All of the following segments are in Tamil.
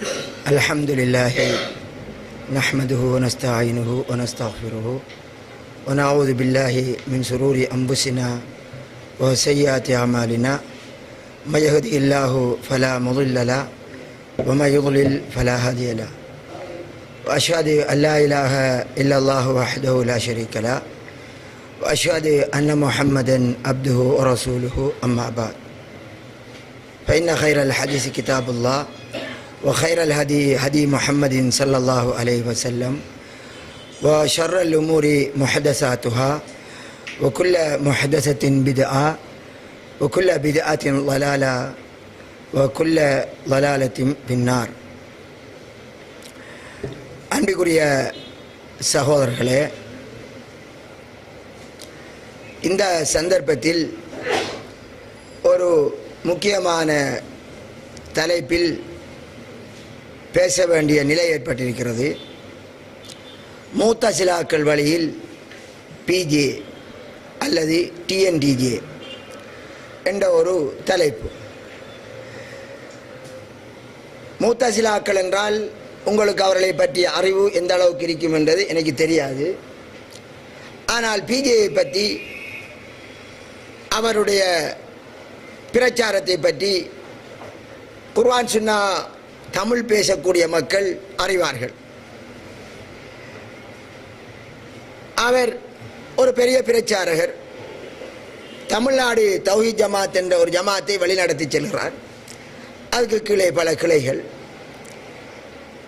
الحمد لله نحمده ونستعينه ونستغفره ونعوذ بالله من شرور أنفسنا وسيئات أعمالنا من يهده الله فلا مضل له ومن يضلل فلا هادي له وأشهد أن لا إله إلا الله وحده لا شريك له وأشهد أن محمدا عبده ورسوله أما بعد فإن خير الحديث كتاب الله وخير الهدي هدي محمد صلى الله عليه وسلم وشر الأمور محدثاتها وكل محدثة بدعة وكل بدعة ضلالة وكل ضلالة في النار. அன்பிற்குரிய சகோதரர்களே, இந்த சந்தர்ப்பத்தில் ஒரு முக்கியமான தலைப்பில் பேச வேண்டிய நிலை ஏற்பட்டிருக்கிறது. முத்தசிலாக்கள் வழியில் பிஜே அல்லது டிஎன்டிஜே என்ற ஒரு தலைப்பு. முத்தசிலாக்கள் என்றால் உங்களுக்கு அவர்களை பற்றிய அறிவு எந்த அளவுக்கு இருக்கும் என்றது எனக்கு தெரியாது. ஆனால் பிஜேயை பற்றி, அவருடைய பிரச்சாரத்தை பற்றி குர்ஆன் சுன்னா தமிழ் பேசக்கூடிய மக்கள் அறிவார்கள். அவர் ஒரு பெரிய பிரச்சாரகர். தமிழ்நாடு தௌஹீத் ஜமாத் என்ற ஒரு ஜமாத்தை வழிநடத்தி செல்கிறார். அதுக்கு கீழே பல கிளைகள்.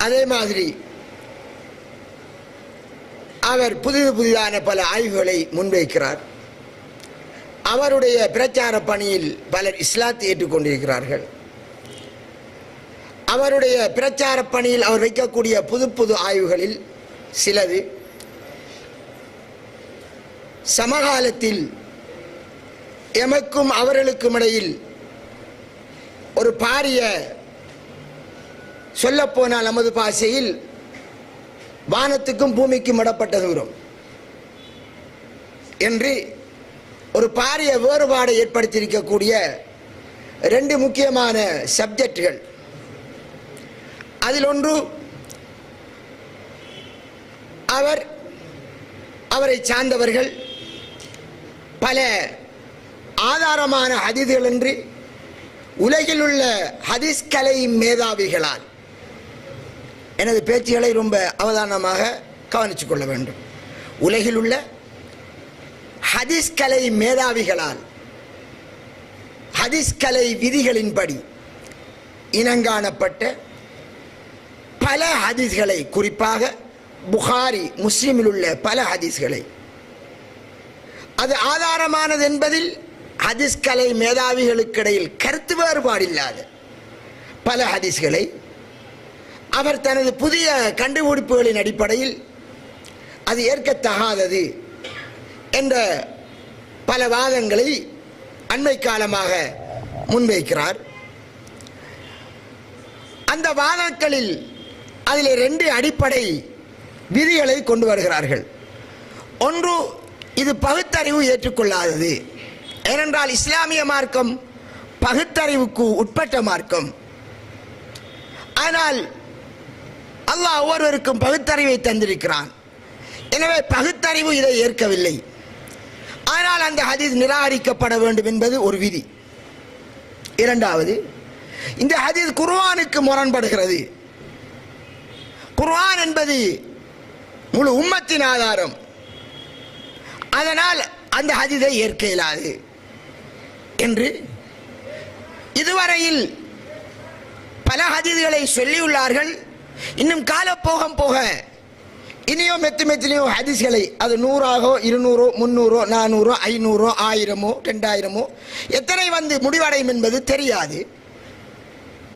அதே மாதிரி அவர் புதிதான பல ஆய்வுகளை முன்வைக்கிறார். அவருடைய பிரச்சார பணியில் பலர் இஸ்லாத்தை ஏற்றுக்கொண்டிருக்கிறார்கள். அவருடைய பிரச்சார பணியில் அவர் வைக்கக்கூடிய புது ஆய்வுகளில் சிலது சமகாலத்தில் எமக்கும் அவர்களுக்கும் இடையில் ஒரு பாரிய, சொல்லப்போனால் நமது பாஷையில் வானத்துக்கும் பூமிக்கும் இடப்பட்ட தூரம் என்று ஒரு பாரிய வேறுபாடை ஏற்படுத்தியிருக்கக்கூடிய ரெண்டு முக்கியமான சப்ஜெக்டுகள். அதில் ஒன்று, அவரை சார்ந்தவர்கள் பல ஆதாரமான ஹதீஸ்கள் என்று உலகில் உள்ள ஹதீஸ் கலை மேதாவிகளால், எனது பேச்சுகளை ரொம்ப அவதானமாக கவனித்துக் கொள்ள வேண்டும், உலகில் உள்ள ஹதீஸ் கலை மேதாவிகளால் ஹதீஸ் கலை விதிகளின்படி இனங்காணப்பட்ட பல ஹதீஸ்களை, குறிப்பாக புகாரி முஸ்லிமில் உள்ள பல ஹதீஸ்களை, அது ஆதாரமானது என்பதில் ஹதீஸ் கலை மேதாவிகளுக்கிடையில் கருத்து வேறுபாடு இல்லாத பல ஹதீஸ்களை அவர் தனது புதிய கண்டுபிடிப்புகளின் அடிப்படையில் அது ஏற்கத்தகாதது என்ற பல வாதங்களை அண்மை காலமாக முன்வைக்கிறார். அந்த வாதங்களில் அதில் ரெண்டு அடிப்படை விதிகளை கொண்டு வருகிறார்கள். ஒன்று, இது பகுத்தறிவு ஏற்றுக்கொள்ளாதது. ஏனென்றால் இஸ்லாமிய மார்க்கம் பகுத்தறிவுக்கு உட்பட்ட மார்க்கம். ஆனால் அல்லாஹ் ஒவ்வொருவருக்கும் பகுத்தறிவை தந்திருக்கிறான். எனவே பகுத்தறிவு இதை ஏற்கவில்லை. ஆனால் அந்த ஹதீஸ் நிராகரிக்கப்பட வேண்டும் என்பது ஒரு விதி. இரண்டாவது, இந்த ஹதீஸ் குர்ஆனுக்கு முரண்படுகிறது. குர்ஆன் என்பது முழு உம்மத்தின் ஆதாரம். அதனால் அந்த ஹதீஸை ஏற்க இயலாது என்று இதுவரையில் பல ஹதீஸ்களை சொல்லியுள்ளார்கள். இன்னும் காலப்போகம் போக இனியோ மெத்திலையோ ஹதீஸ்களை, அது 100ஆகோ 200ஓ 300ஓ 400ஓ 500ஓ 1000ஓ 2000ஓ எத்தனை வந்து முடிவடையும் என்பது தெரியாது.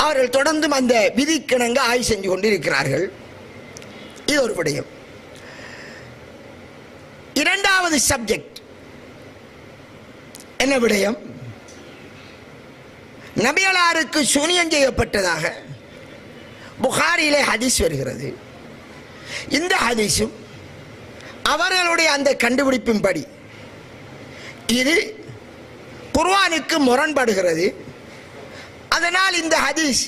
அவர்கள் தொடர்ந்தும் அந்த விதிக்கிணங்க ஆய்வு செஞ்சு கொண்டிருக்கிறார்கள். இது ஒரு விடயம். இரண்டாவது சப்ஜெக்ட் என்ன விடயம்? நபிகளாருக்கு சூனியம் செய்யப்பட்டதாக புகாரியிலே ஹதீஸ் வருகிறது. இந்த ஹதீஸும் அவர்களுடைய அந்த கண்டுபிடிப்பின்படி இது குர்ஆனுக்கு முரண்படுகிறது. அதனால் இந்த ஹதீஸ்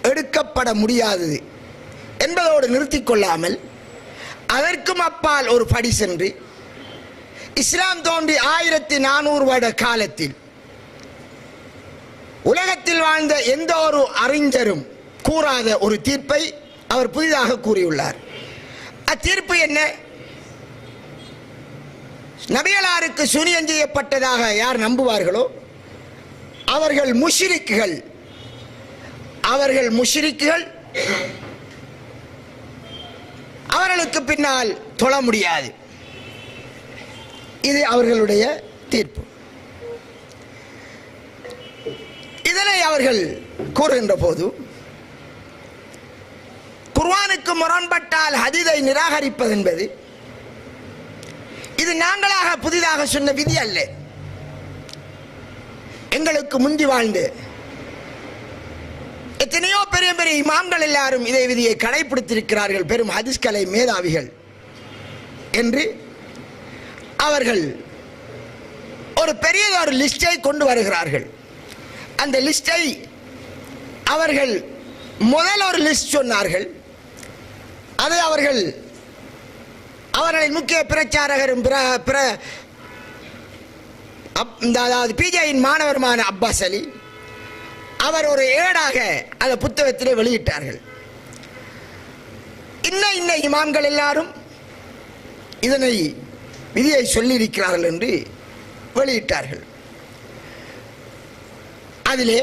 எடுக்கப்பட முடியாதது என்பதோடு நிறுத்திக் கொள்ளாமல் அதற்கும் அப்பால் ஒரு படி சென்று இஸ்லாம் தோன்றி 1400 வருட காலத்தில் உலகத்தில் வாழ்ந்த எந்த ஒரு அறிஞரும் கூறாத ஒரு தீர்ப்பை அவர் புதிதாக கூறியுள்ளார். அத்தீர்ப்பு என்ன? நபிகளாருக்கு சூனியம் செய்யப்பட்டதாக யார் நம்புவார்களோ அவர்கள் முஷ்ரிக்குகள். அவர்களுக்கு பின்னால் தொழ முடியாது. இது அவர்களுடைய தீர்ப்பு. இதனை அவர்கள் கூறுகின்ற போது குர்ஆனுக்கு முரண்பட்டால் ஹதீஸை நிராகரிப்பது என்பது இது நாங்களாக புதிதாக சொன்ன விதி அல்ல. எங்களுக்கு முந்தி வாழ்ந்து எத்தனையோ பெரிய பெரிய இமாம்கள் எல்லாரும் இதே விதியை கடைபிடித்திருக்கிறார்கள், பெரும் ஹதீஸ் கலை மேதாவிகள் என்று அவர்கள் ஒரு பெரிய ஒரு லிஸ்டை கொண்டு வருகிறார்கள். அந்த லிஸ்டை அவர்கள் முதல் ஒரு லிஸ்ட் சொன்னார்கள். அதை அவர்களின் முக்கிய பிரச்சாரகரும் அதாவது பிஜேயின் மாணவருமான அப்பாஸ் அலி அவர் ஒரு ஏடாக அந்த புத்தகத்திலே வெளியிட்டார்கள். இன்ன இமாம்கள் எல்லாரும் இதனை விதியை சொல்லியிருக்கிறார்கள் என்று வெளியிட்டார்கள். அதிலே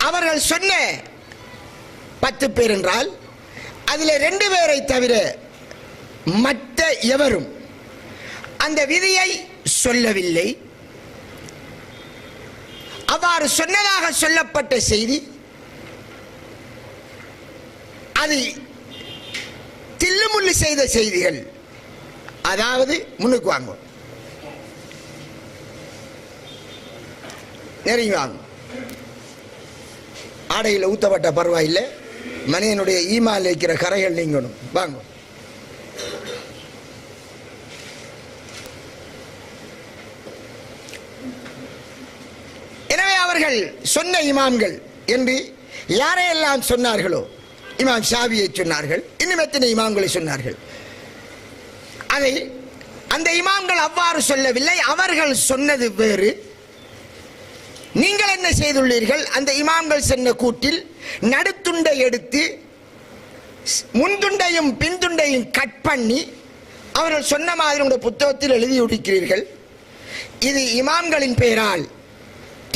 அவர்கள் சொன்ன 10 பேர் என்றால் அதில் 2 பேரை தவிர மற்ற எவரும் அந்த விதியை சொல்லவில்லை. அவ்வாறு சொன்னதாக சொல்லப்பட்ட செய்தி அது தில்லுமுள்ளு செய்த செய்திகள். அதாவது முன்னுக்கு வாங்க, நெருங்கி வாங்க. ஆடையில் ஊத்தப்பட்ட பரவாயில்லை, மனிதனுடைய ஈமால் இருக்கிற கரைகள் நீங்கணும். வாங்க. எனவே அவர்கள் சொன்ன இமாம்கள் என்று யாரையெல்லாம் சொன்னார்களோ, இமாம் ஷாபியை சொன்னார்கள், இன்னும் எத்தனை இமாம்களை சொன்னார்கள். அதை அந்த இமாம்கள் அவ்வாறு சொல்லவில்லை. அவர்கள் சொன்னது வேறு. நீங்கள் என்ன செய்துள்ளீர்கள்? அந்த இமாம்கள் சொன்ன கூட்டில் நடுத்துண்டை எடுத்து முன்துண்டையும் பின்துண்டையும் கட் பண்ணி அவர்கள் சொன்ன மாதிரி உங்களுடைய புத்தகத்தில் எழுதி முடிக்கிறீர்கள். இது இமாம்களின் பெயரால்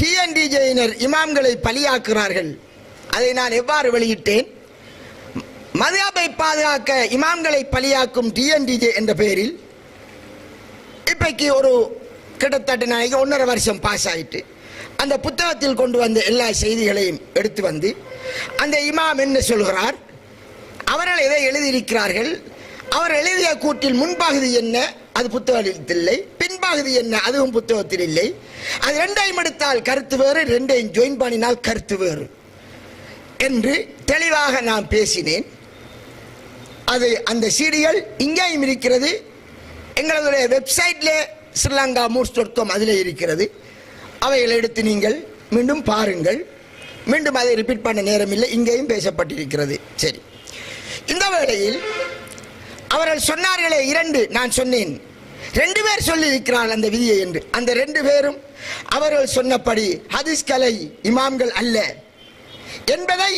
டிஎன்டிஜேயினர் இமாம்களை பலியாக்குகிறார்கள். அதை நான் எவ்வாறு வெளியிட்டேன்? மதுஹபை பாதுகாக்க இமாம்களை பலியாக்கும் டிஎன்டிஜே என்ற பெயரில் இப்பைக்கு ஒரு கிட்டத்தட்ட 1.5 வருஷம் பாஸ் ஆயிட்டு அந்த புத்தகத்தில் கொண்டு வந்த எல்லா செய்திகளையும் எடுத்து வந்து அந்த இமாம் என்ன சொல்கிறார், அவர்கள் எதை எழுதியிருக்கிறார்கள், அவர் எழுதிய கூட்டில் முன்பகுதி என்ன, அது புத்தகத்தில் இல்லை, பின்பகுதி என்ன, அதுவும் புத்தகத்தில் இல்லை. அது 2ஐயும் எடுத்தால் கருத்து வேறு, 2ஐயும் ஜாயின் பண்ணினால் கருத்து வேறு என்று தெளிவாக நான் பேசினேன். அது அந்த சீடிகள் இங்கேயும் இருக்கிறது. எங்களுடைய வெப்சைட்ல srilankamoods.com அதில் இருக்கிறது. அவைகளை எடுத்து நீங்கள் மீண்டும் பாருங்கள். மீண்டும் அதை ரிப்பீட் பண்ண நேரம் இல்லை, இங்கேயும் பேசப்பட்டிருக்கிறது. சரி, இந்த வேளையில் அவர்கள் சொன்னார்களே 2, நான் சொன்னேன் 2 பேர் சொல்லியிருக்கிறார்கள் அந்த விதியை என்று. அந்த 2 பேரும் அவர்கள் சொன்னபடி ஹதீஸ் கலை இமாம்கள் அல்ல என்பதை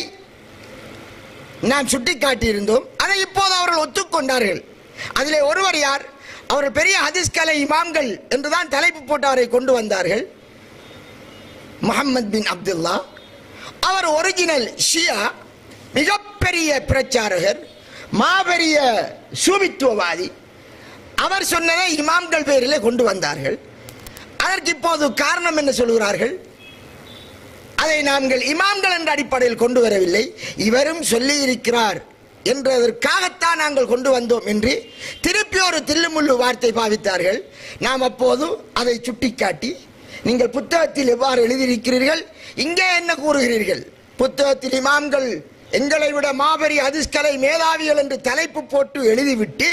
நாம் சுட்டிக்காட்டியிருந்தோம். அதை இப்போது அவர்கள் ஒத்துக்கொண்டார்கள். அதிலே ஒருவர் யார்? அவர்கள் பெரிய ஹதீஸ் கலை இமாம்கள் என்றுதான் தலைப்பு போட்டு அவரை கொண்டு வந்தார்கள். முஹம்மத் பின் அப்துல்லா. அவர் ஒரிஜினல் ஷியா, மிகப்பெரிய பிரச்சாரகர், மாபெரிய சூபித்துவவாதி. அவர் சொன்னதை இமாம்கள் பேரிலே கொண்டு வந்தார்கள். அதற்கு இப்போது காரணம் என்ன சொல்கிறார்கள்? அதை நாங்கள் இமாம்கள் என்ற அடிப்படையில் கொண்டு வரவில்லை, இவரும் சொல்லி இருக்கிறார் என்றதற்காகத்தான் நாங்கள் கொண்டு வந்தோம் என்று திருப்பி ஒரு தில்லுமுள்ளு வார்த்தை பாவித்தார்கள். நாம் அப்போது அதை சுட்டிக்காட்டி, நீங்கள் புத்தகத்தில் எவ்வாறு எழுதியிருக்கிறீர்கள், இங்கே என்ன கூறுகிறீர்கள்? புத்தகத்தில் இமாம்கள் எங்களை விட மாபெரிய ஹதீஸ் கலை மேதாவிகள் என்று தலைப்பு போட்டு எழுதிவிட்டு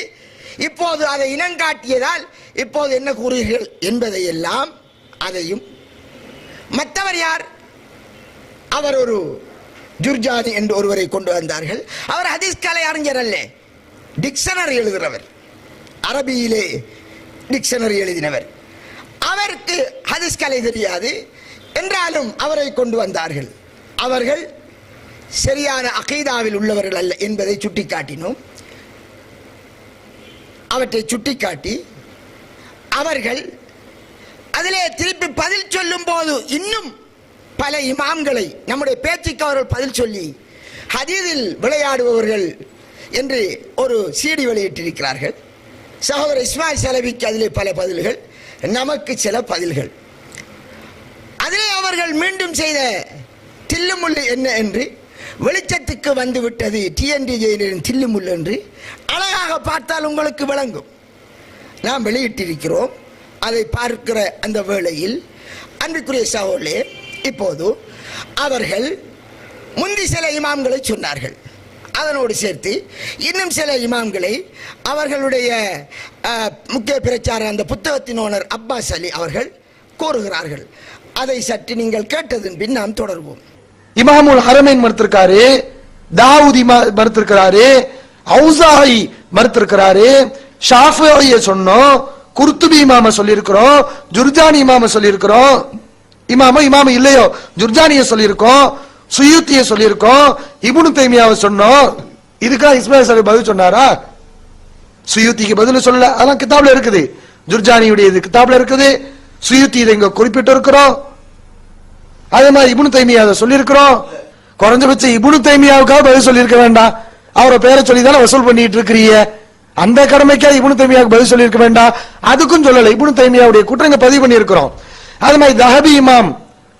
இப்போது அதை இனங்காட்டியதால் இப்போது என்ன கூறுகிறீர்கள் என்பதையெல்லாம், அதையும் மற்றவர் யார்? அவர் ஒரு ஜுர்ஜானி என்று ஒருவரை கொண்டு வந்தார்கள். அவர் ஹதீஸ் கலை அறிஞர் அல்ல, டிக்ஷனரி எழுதுகிறவர், அரபியிலே டிக்ஷனரி எழுதினவர். அவருக்கு ஹதீஸ் கலை தெரியாது என்றாலும் அவரை கொண்டு வந்தார்கள். அவர்கள் சரியான அகீதாவில் உள்ளவர்கள் அல்ல என்பதை சுட்டிக்காட்டினோம். அவற்றை சுட்டிக்காட்டி அவர்கள் அதிலே திருப்பி பதில் சொல்லும் போது இன்னும் பல இமாம்களை நம்முடைய பேச்சுக்கு அவர்கள் பதில் சொல்லி ஹதீஸில் விளையாடுபவர்கள் என்று ஒரு சீடி வெளியிட்டிருக்கிறார்கள். சகோதரர் இஸ்மாயில் சலபிக்கு அதிலே பல பதில்கள், நமக்கு சில பதில்கள். அதிலே அவர்கள் மீண்டும் செய்த தில்லுமுள்ளு என்ன என்று வெளிச்சத்துக்கு வந்து விட்டது டிஎன்டிஜேயின் தில்லுமுள்ளு என்று அழகாக பார்த்தால் உங்களுக்கு விளங்கும். நாம் வெளியிட்டிருக்கிறோம். அதை பார்க்கிற அந்த வேளையில் அன்பிற்குரிய சகோதரர்களே, இப்போது அவர்கள் முந்தி சில இமாம்களை சொன்னார்கள். அதனோடு சேர்த்து இன்னும் சில இமாம்களை அவர்களுடைய முக்கிய பிரச்சார அந்த புத்தகத்தின் ஓனர் அப்பாஸ் அலி அவர்கள் கூறுகிறார்கள். அதை சற்று நீங்கள் கேட்டதன் பின் நாம் தொடர்வோம். இமாமுல் ஹரமைன் மறுத்திருக்காரு, தாவூதி மறுத்திருக்கிறாரு, ஔசாஇ மறுத்திருக்கிறாரு, ஷாஃபிஈய சொன்னோம், குர்துபி இமாம சொல்லியிருக்கிறோம், ஜுர்ஜானி இமாம சொல்லியிருக்கிறோம், இமாம இல்லையோ ஜுர்ஜானிய சொல்லியிருக்கோம், சுயூத்திய சொல்லியிருக்கோம், இப்னு தைமியாவை சொன்னோம். இதுக்காக இஸ்மாயில் சலபி பதில் சொன்னாரா? சுயூத்திக்கு பதில் சொல்லல, அதெல்லாம் கிதாப்ல இருக்குது. ஜுர்ஜானியுடைய கிதாப்ல இருக்குது, சுயூத்தி இதை இங்க குறிப்பிட்டு இருக்கிறோம். அதே மாதிரி இப்னு தைமியா சொல்லியிருக்கிறோம். குறைஞ்சபட்சம் இப்னு தைமியாவுக்காக பதில் சொல்லியிருக்க வேண்டாம். அவரை பேரை சொல்லி தானே வசூல் பண்ணிட்டு இருக்கிறீங்க. அந்த கடமைக்காக இப்னு தைமியாவுக்கு பதில் சொல்லியிருக்க வேண்டாம். அதுக்கும் சொல்லல. இப்னு தைமியாவுடைய குற்றங்க பதிவு பண்ணி இருக்கிறோம். அது மாதிரி தஹபி இமாம்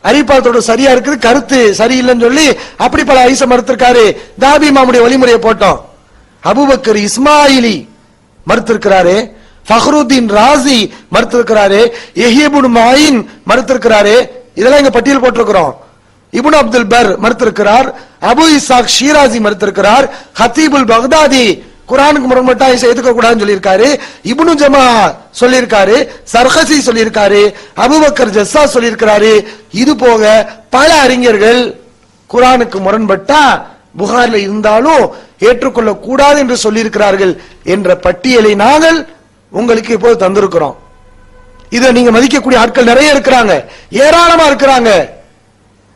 அறிவிப்பாளத்தோட சரியா இருக்குது, கருத்து சரியில்லைன்னு சொல்லி அப்படி பல ஐச மறுத்திருக்காரு. தஹபி இமாமுடைய வழிமுறையை போட்டோம். அபூபக்கர் இஸ்மாயிலி மறுத்திருக்கிறாரு, ஃபஹ்ருத்தீன் ராசி மறுத்திருக்கிறாரு, யஹ்யா இப்னு மயின் மறுத்திருக்கிறாரு. இதெல்லாம் இங்க பட்டியல் போட்டிருக்கிறோம். இப்னு அப்துல் பர் மறுத்திருக்கிறார், அபு இசாக் ஷீராசி மறுத்திருக்கிறார், ஹத்தீபுல் பக்தாதி குர்ஆனுக்கு முரண்பட்டா ஏத்துக்க கூடாதுன்னு சொல்லியிருக்காரு, இப்னு ஜமா சொல்லியிருக்காரு, சர்ஹசி சொல்லியிருக்காரு, அபூபக்கர் ஜஸ்ஸா சொல்லியிருக்கிறாரு. இது போக பல அறிஞர்கள் குர்ஆனுக்கு முரண்பட்டா புகாரில் இருந்தாலும் ஏற்றுக்கொள்ள கூடாது என்று சொல்லியிருக்கிறார்கள் என்ற பட்டியலை நாங்கள் உங்களுக்கு இப்போது தந்திருக்கிறோம். இதை நீங்க மதிக்கக்கூடிய ஆட்கள் நிறைய இருக்கிறாங்க, ஏராளமா இருக்கிறாங்க.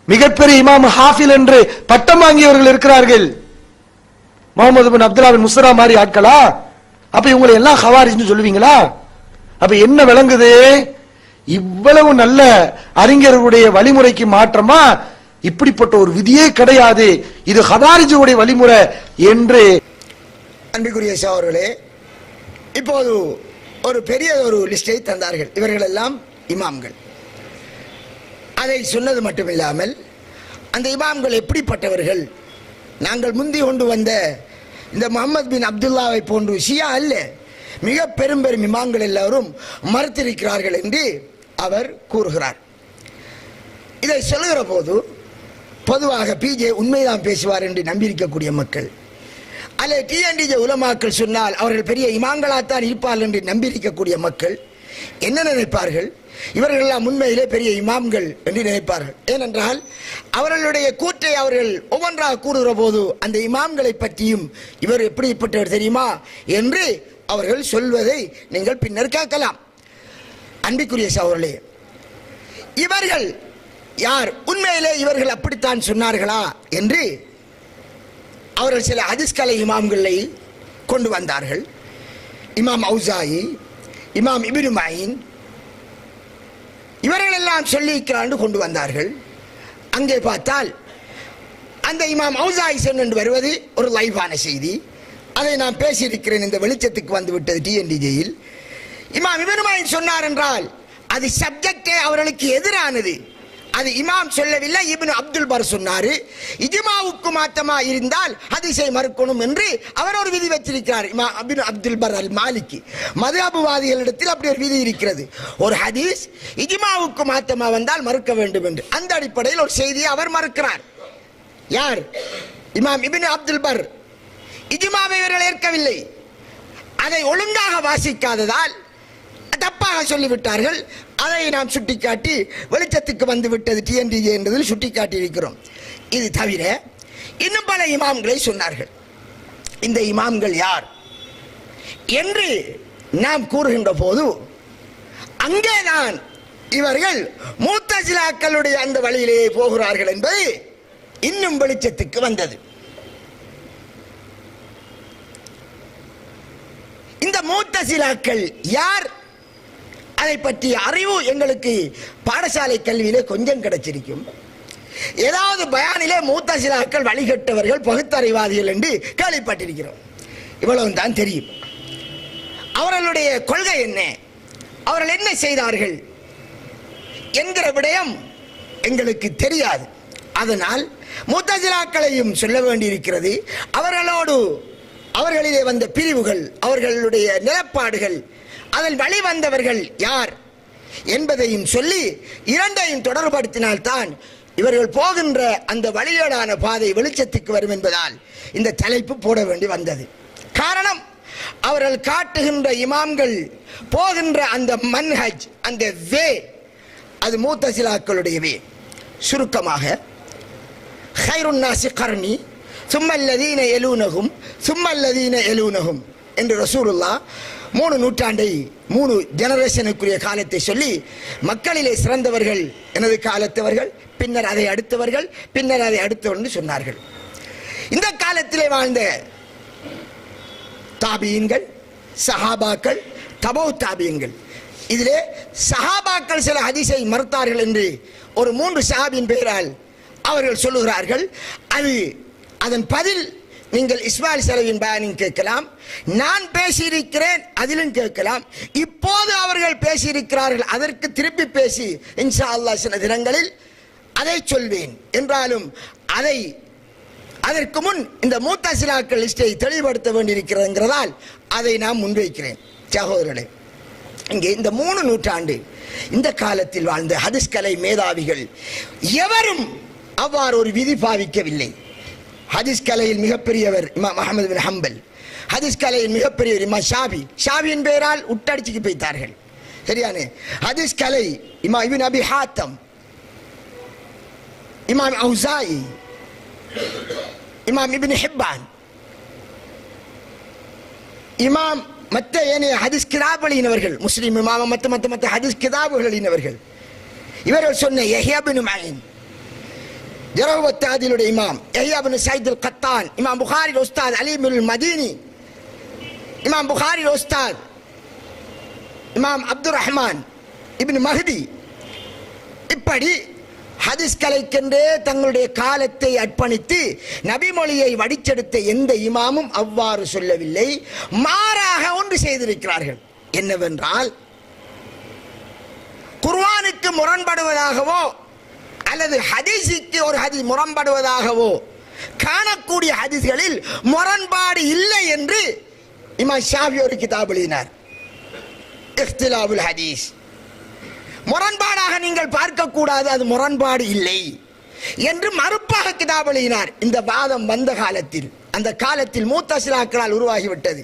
மிகப்பெரிய இமாம் ஹாஃபில் என்று பட்டம் வாங்கியவர்கள் இருக்கிறார்கள். முகமது பின் அப்துல்லா பின் முஸ்ரா மாதிரி ஆட்களா? அப்ப இவங்களை எல்லாம் ஹவாரிஜ்னு சொல்லுவீங்களா? அப்ப என்ன விளங்குது? இவ்வளவு நல்ல அறிஞர்களுடைய வழிமுறைக்கு மாற்றமா இப்படிப்பட்ட ஒரு விதியே கிடையாது, இது ஹவாரிஜுடைய வழிமுறை என்று. அன்பிற்குரிய சகோதரர்களே, இப்போது ஒரு பெரிய ஒரு லிஸ்டை தந்தார்கள். இவர்கள் எல்லாம் இமாம்கள். அதை சொன்னது மட்டுமில்லாமல் அந்த இமாம்கள் எப்படிப்பட்டவர்கள், நாங்கள் முந்தி கொண்டு வந்த இந்த முகமது பின் அப்துல்லாவை போன்று ஷியா அல்ல, மிக பெரும் பெரும் இமாம்கள் எல்லாரும் மறுத்திருக்கிறார்கள் என்று அவர் கூறுகிறார். இதை சொல்லுகிற போது பொதுவாக பிஜே உண்மைதான் பேசுவார் என்று நம்பியிருக்கக்கூடிய மக்கள், அல்ல டிஎன்டிஜே உலமாக்கள் சொன்னால் அவர்கள் பெரிய இமாம்களாத்தான் இருப்பார்கள் என்று நம்பியிருக்கக்கூடிய மக்கள் என்ன நினைப்பார்கள்? இவர்கள் எல்லாம் உண்மையிலே பெரிய இமாம்கள் என்று நினைப்பார்கள். ஏனென்றால் அவர்களுடைய கூற்றை அவர்கள் ஒவ்வொன்றாக கூறுகிற போது அந்த இமாம்களை பற்றியும் இவர் எப்படிப்பட்டவர் தெரியுமா என்று அவர்கள் சொல்வதை நீங்கள் பின்னர் கேட்கலாம். அன்பிற்குரிய சகோதரர்களே, இவர்கள் யார்? உண்மையிலே இவர்கள் அப்படித்தான் சொன்னார்களா என்று அவர்கள் சில ஹதீஸ்கலை இமாம்களை கொண்டு வந்தார்கள். இமாம் ஔசாஇ, இமாம் இப்னு மயின், இவர்கள் எல்லாம் சொல்லிக்கிறாண்டு கொண்டு வந்தார்கள். அங்கே பார்த்தால் அந்த இமாம் ஔசாஇ என்று வருவது ஒரு லைவான செய்தி. அதை நான் பேசியிருக்கிறேன், இந்த வெளிச்சத்துக்கு வந்து விட்டது டிஎன்டிஜேயில். இமாம் இப்னு மயின் சொன்னார் என்றால் அது சப்ஜெக்டே அவர்களுக்கு எதிரானது. அது இமாம் சொல்லவில்லை, இப்னு அப்துல் பர் சொன்னாரு. இஜ்மாவுக்கு மாத்தமா இருந்தால் ஹதீஸை மறுக்கணும் என்று அவர் ஒரு விதி வச்சிருக்கிறார். இமாம் இப்னு அப்துல் பர் அல் மாலிகி மதுஹபுவாதிகளிடத்தில் அப்படி ஒரு விதி இருக்கிறது. ஒரு ஹதீஸ் இஜ்மாவுக்கு மாத்தமா வந்தால் மறுக்க வேண்டும் என்று. அந்த அடிப்படையில் ஒரு செய்தியை அவர் மறுக்கிறார். யார்? இமாம் இப்னு அப்துல் பர். இஜ்மாவை இவர்கள் ஏற்கவில்லை. அதை ஒழுங்காக வாசிக்காததால் தப்பாக சொல்லிவிட்டார்கள். அதை நாம் சுட்டிக்காட்டி வெளிச்சத்துக்கு வந்து விட்டது டிஎன்டிஜே என்பதில் சுட்டிக்காட்டி இருக்கிறோம். இது தவிர இன்னும் பல இமாம்களை சொன்னார்கள். இந்த இமாம்கள் யார் என்று நாம் கூறுகின்ற போது அங்கேதான் இவர்கள் முத்தஸிலாக்களுடைய அந்த வழியிலே போகிறார்கள் என்பது இன்னும் வெளிச்சத்துக்கு வந்தது. இந்த முத்தஸிலாக்கள் யார், அதை பற்றிய அறிவு எங்களுக்கு பாடசாலை கல்வியிலே கொஞ்சம் கிடைச்சிருக்கும். ஏதாவது பயானிலே முத்தஸிலாக்கள் வழிகட்டவர்கள், பகுத்தறிவாதிகள் என்று கேள்விப்பட்டிருக்கிறோம். இவ்வளவு தான் தெரியும். அவர்களுடைய கொள்கை என்ன, அவர்கள் என்ன செய்தார்கள் என்கிற விடயம் எங்களுக்கு தெரியாது. அதனால் முத்தஸிலாக்களையும் சொல்ல வேண்டியிருக்கிறது. அவர்களோடு அவர்களிலே வந்த பிரிவுகள், அவர்களுடைய நிலப்பாடுகள், அதில் வழிவந்தவர்கள் யார் என்பதையும் சொல்லி இரண்டையும் தொடர்படுத்தினால்தான் இவர்கள் போகின்ற அந்த வழியோடான பாதை வெளிச்சத்துக்கு வரும் என்பதால் இந்த தலைப்பு போட வேண்டி வந்தது. காரணம், அவர்கள் காட்டுகின்ற இமாம்கள் போகின்ற அந்த மன்ஹஜ், அந்த வே, அது முத்தஸிலாக்களுடைய வே. சுருக்கமாக கைருன் நாசி கர்னி சும்மல்லதீன எலூனகும் சும்மல்லதீன எலூனகும் என்று ரசூலுல்லாஹ் 3 நூற்றாண்டை 3 ஜெனரேஷனுக்குரிய காலத்தை சொல்லி மக்களிலே சிறந்தவர்கள் எனது காலத்தவர்கள், பின்னர் அதை அடுத்தவர்கள், பின்னர் அதை அடுத்தவர்கள் சொன்னார்கள். இந்த காலத்திலே வாழ்ந்த தாபியீன்கள், சஹாபாக்கள், தபவு தாபியீன்கள், இதிலே சஹாபாக்கள் சில ஹதீஸை மறுத்தார்கள் என்று ஒரு 3 சஹாபியின் பெயரால் அவர்கள் சொல்லுகிறார்கள். அதன் பதில் நீங்கள் இஸ்மாயில் சலவின் பயானில் கேட்கலாம், நான் பேசியிருக்கிறேன் அதிலும் கேட்கலாம். இப்போது அவர்கள் பேசியிருக்கிறார்கள், அதற்கு திருப்பி பேசி இன்ஷா அல்லாஹ் சில தினங்களில் அதை சொல்வேன். என்றாலும் அதற்கு முன் இந்த முத்தஸிலாக்கள் லிஸ்டை தெளிவுபடுத்த வேண்டியிருக்கிறதுங்கிறதால் அதை நான் முன்வைக்கிறேன். சகோதரர்களே, இங்கே இந்த 3 நூற்றாண்டு இந்த காலத்தில் வாழ்ந்த ஹதீஸ் கலை மேதாவிகள் எவரும் அவ்வாறு ஒரு விதி பாவிக்கவில்லை. ஹதீஸ் கலையில் மிகப்பெரியவர் இமாம் அஹ்மது பின் ஹம்பல், ஹதீஸ் கலையில் மிகப்பெரியவர் இமாம் ஷாபியின் பெயரால் உட்டடிச்சுக்கு போய்த்தார்கள். சரியானே. ஹதீஸ் கலை இமாம் இப்னு அபி ஹாத்தம், இமாம் அவுசாயி, இமாம் இப்னு ஹிப்பான், இமாம் மற்ற ஏனைய ஹதீஸ் கிதாபுகளினவர்கள், முஸ்லிம் இமாம் மற்ற ஹதீஸ் கிதாபுகளினவர்கள், இவர்கள் சொன்ன யஹ்யா பின் மயின், ஜரஹ் வ தஅதீலுடைய இமாம் யஹ்யா பின் ஸைத் அல் கத்தான், இமாம் புகாரி உஸ்தாத் அலி பின் மதீனி, இமாம் புகாரி உஸ்தாத் இமாம் அப்துர் ரஹ்மான் இப்னு மஹ்தி, இப்படி ஹதீஸ் கலைக்கென்றே தங்களுடைய காலத்தை அர்ப்பணித்து நபிமொழியை வடிச்செடுத்த எந்த இமாமும் அவ்வாறு சொல்லவில்லை. மாறாக ஒன்று செய்திருக்கிறார்கள். என்னவென்றால், குர்ஆனுக்கு முரண்படுவதாகவோ அல்லது ஹதீஸுக்கு ஒரு ஹதீஸ் முரண்படுவதாகவோ காணக்கூடிய ஹதீஸ்களில் முரண்பாடு இல்லை என்று இமாம் ஷாஃபி ஒரு கிதாப் எழுதினார், இஃப்திலாவுல் ஹதீஸ். முரண்பாடாக நீங்கள் பார்க்கக்கூடாது, அது முரண்பாடு இல்லை என்று மறுப்பாக கிதாப் எழுதினார். இந்த வாதம் வந்த காலத்தில், அந்த காலத்தில் முத்தஸிலாக்களால் உருவாகிவிட்டது.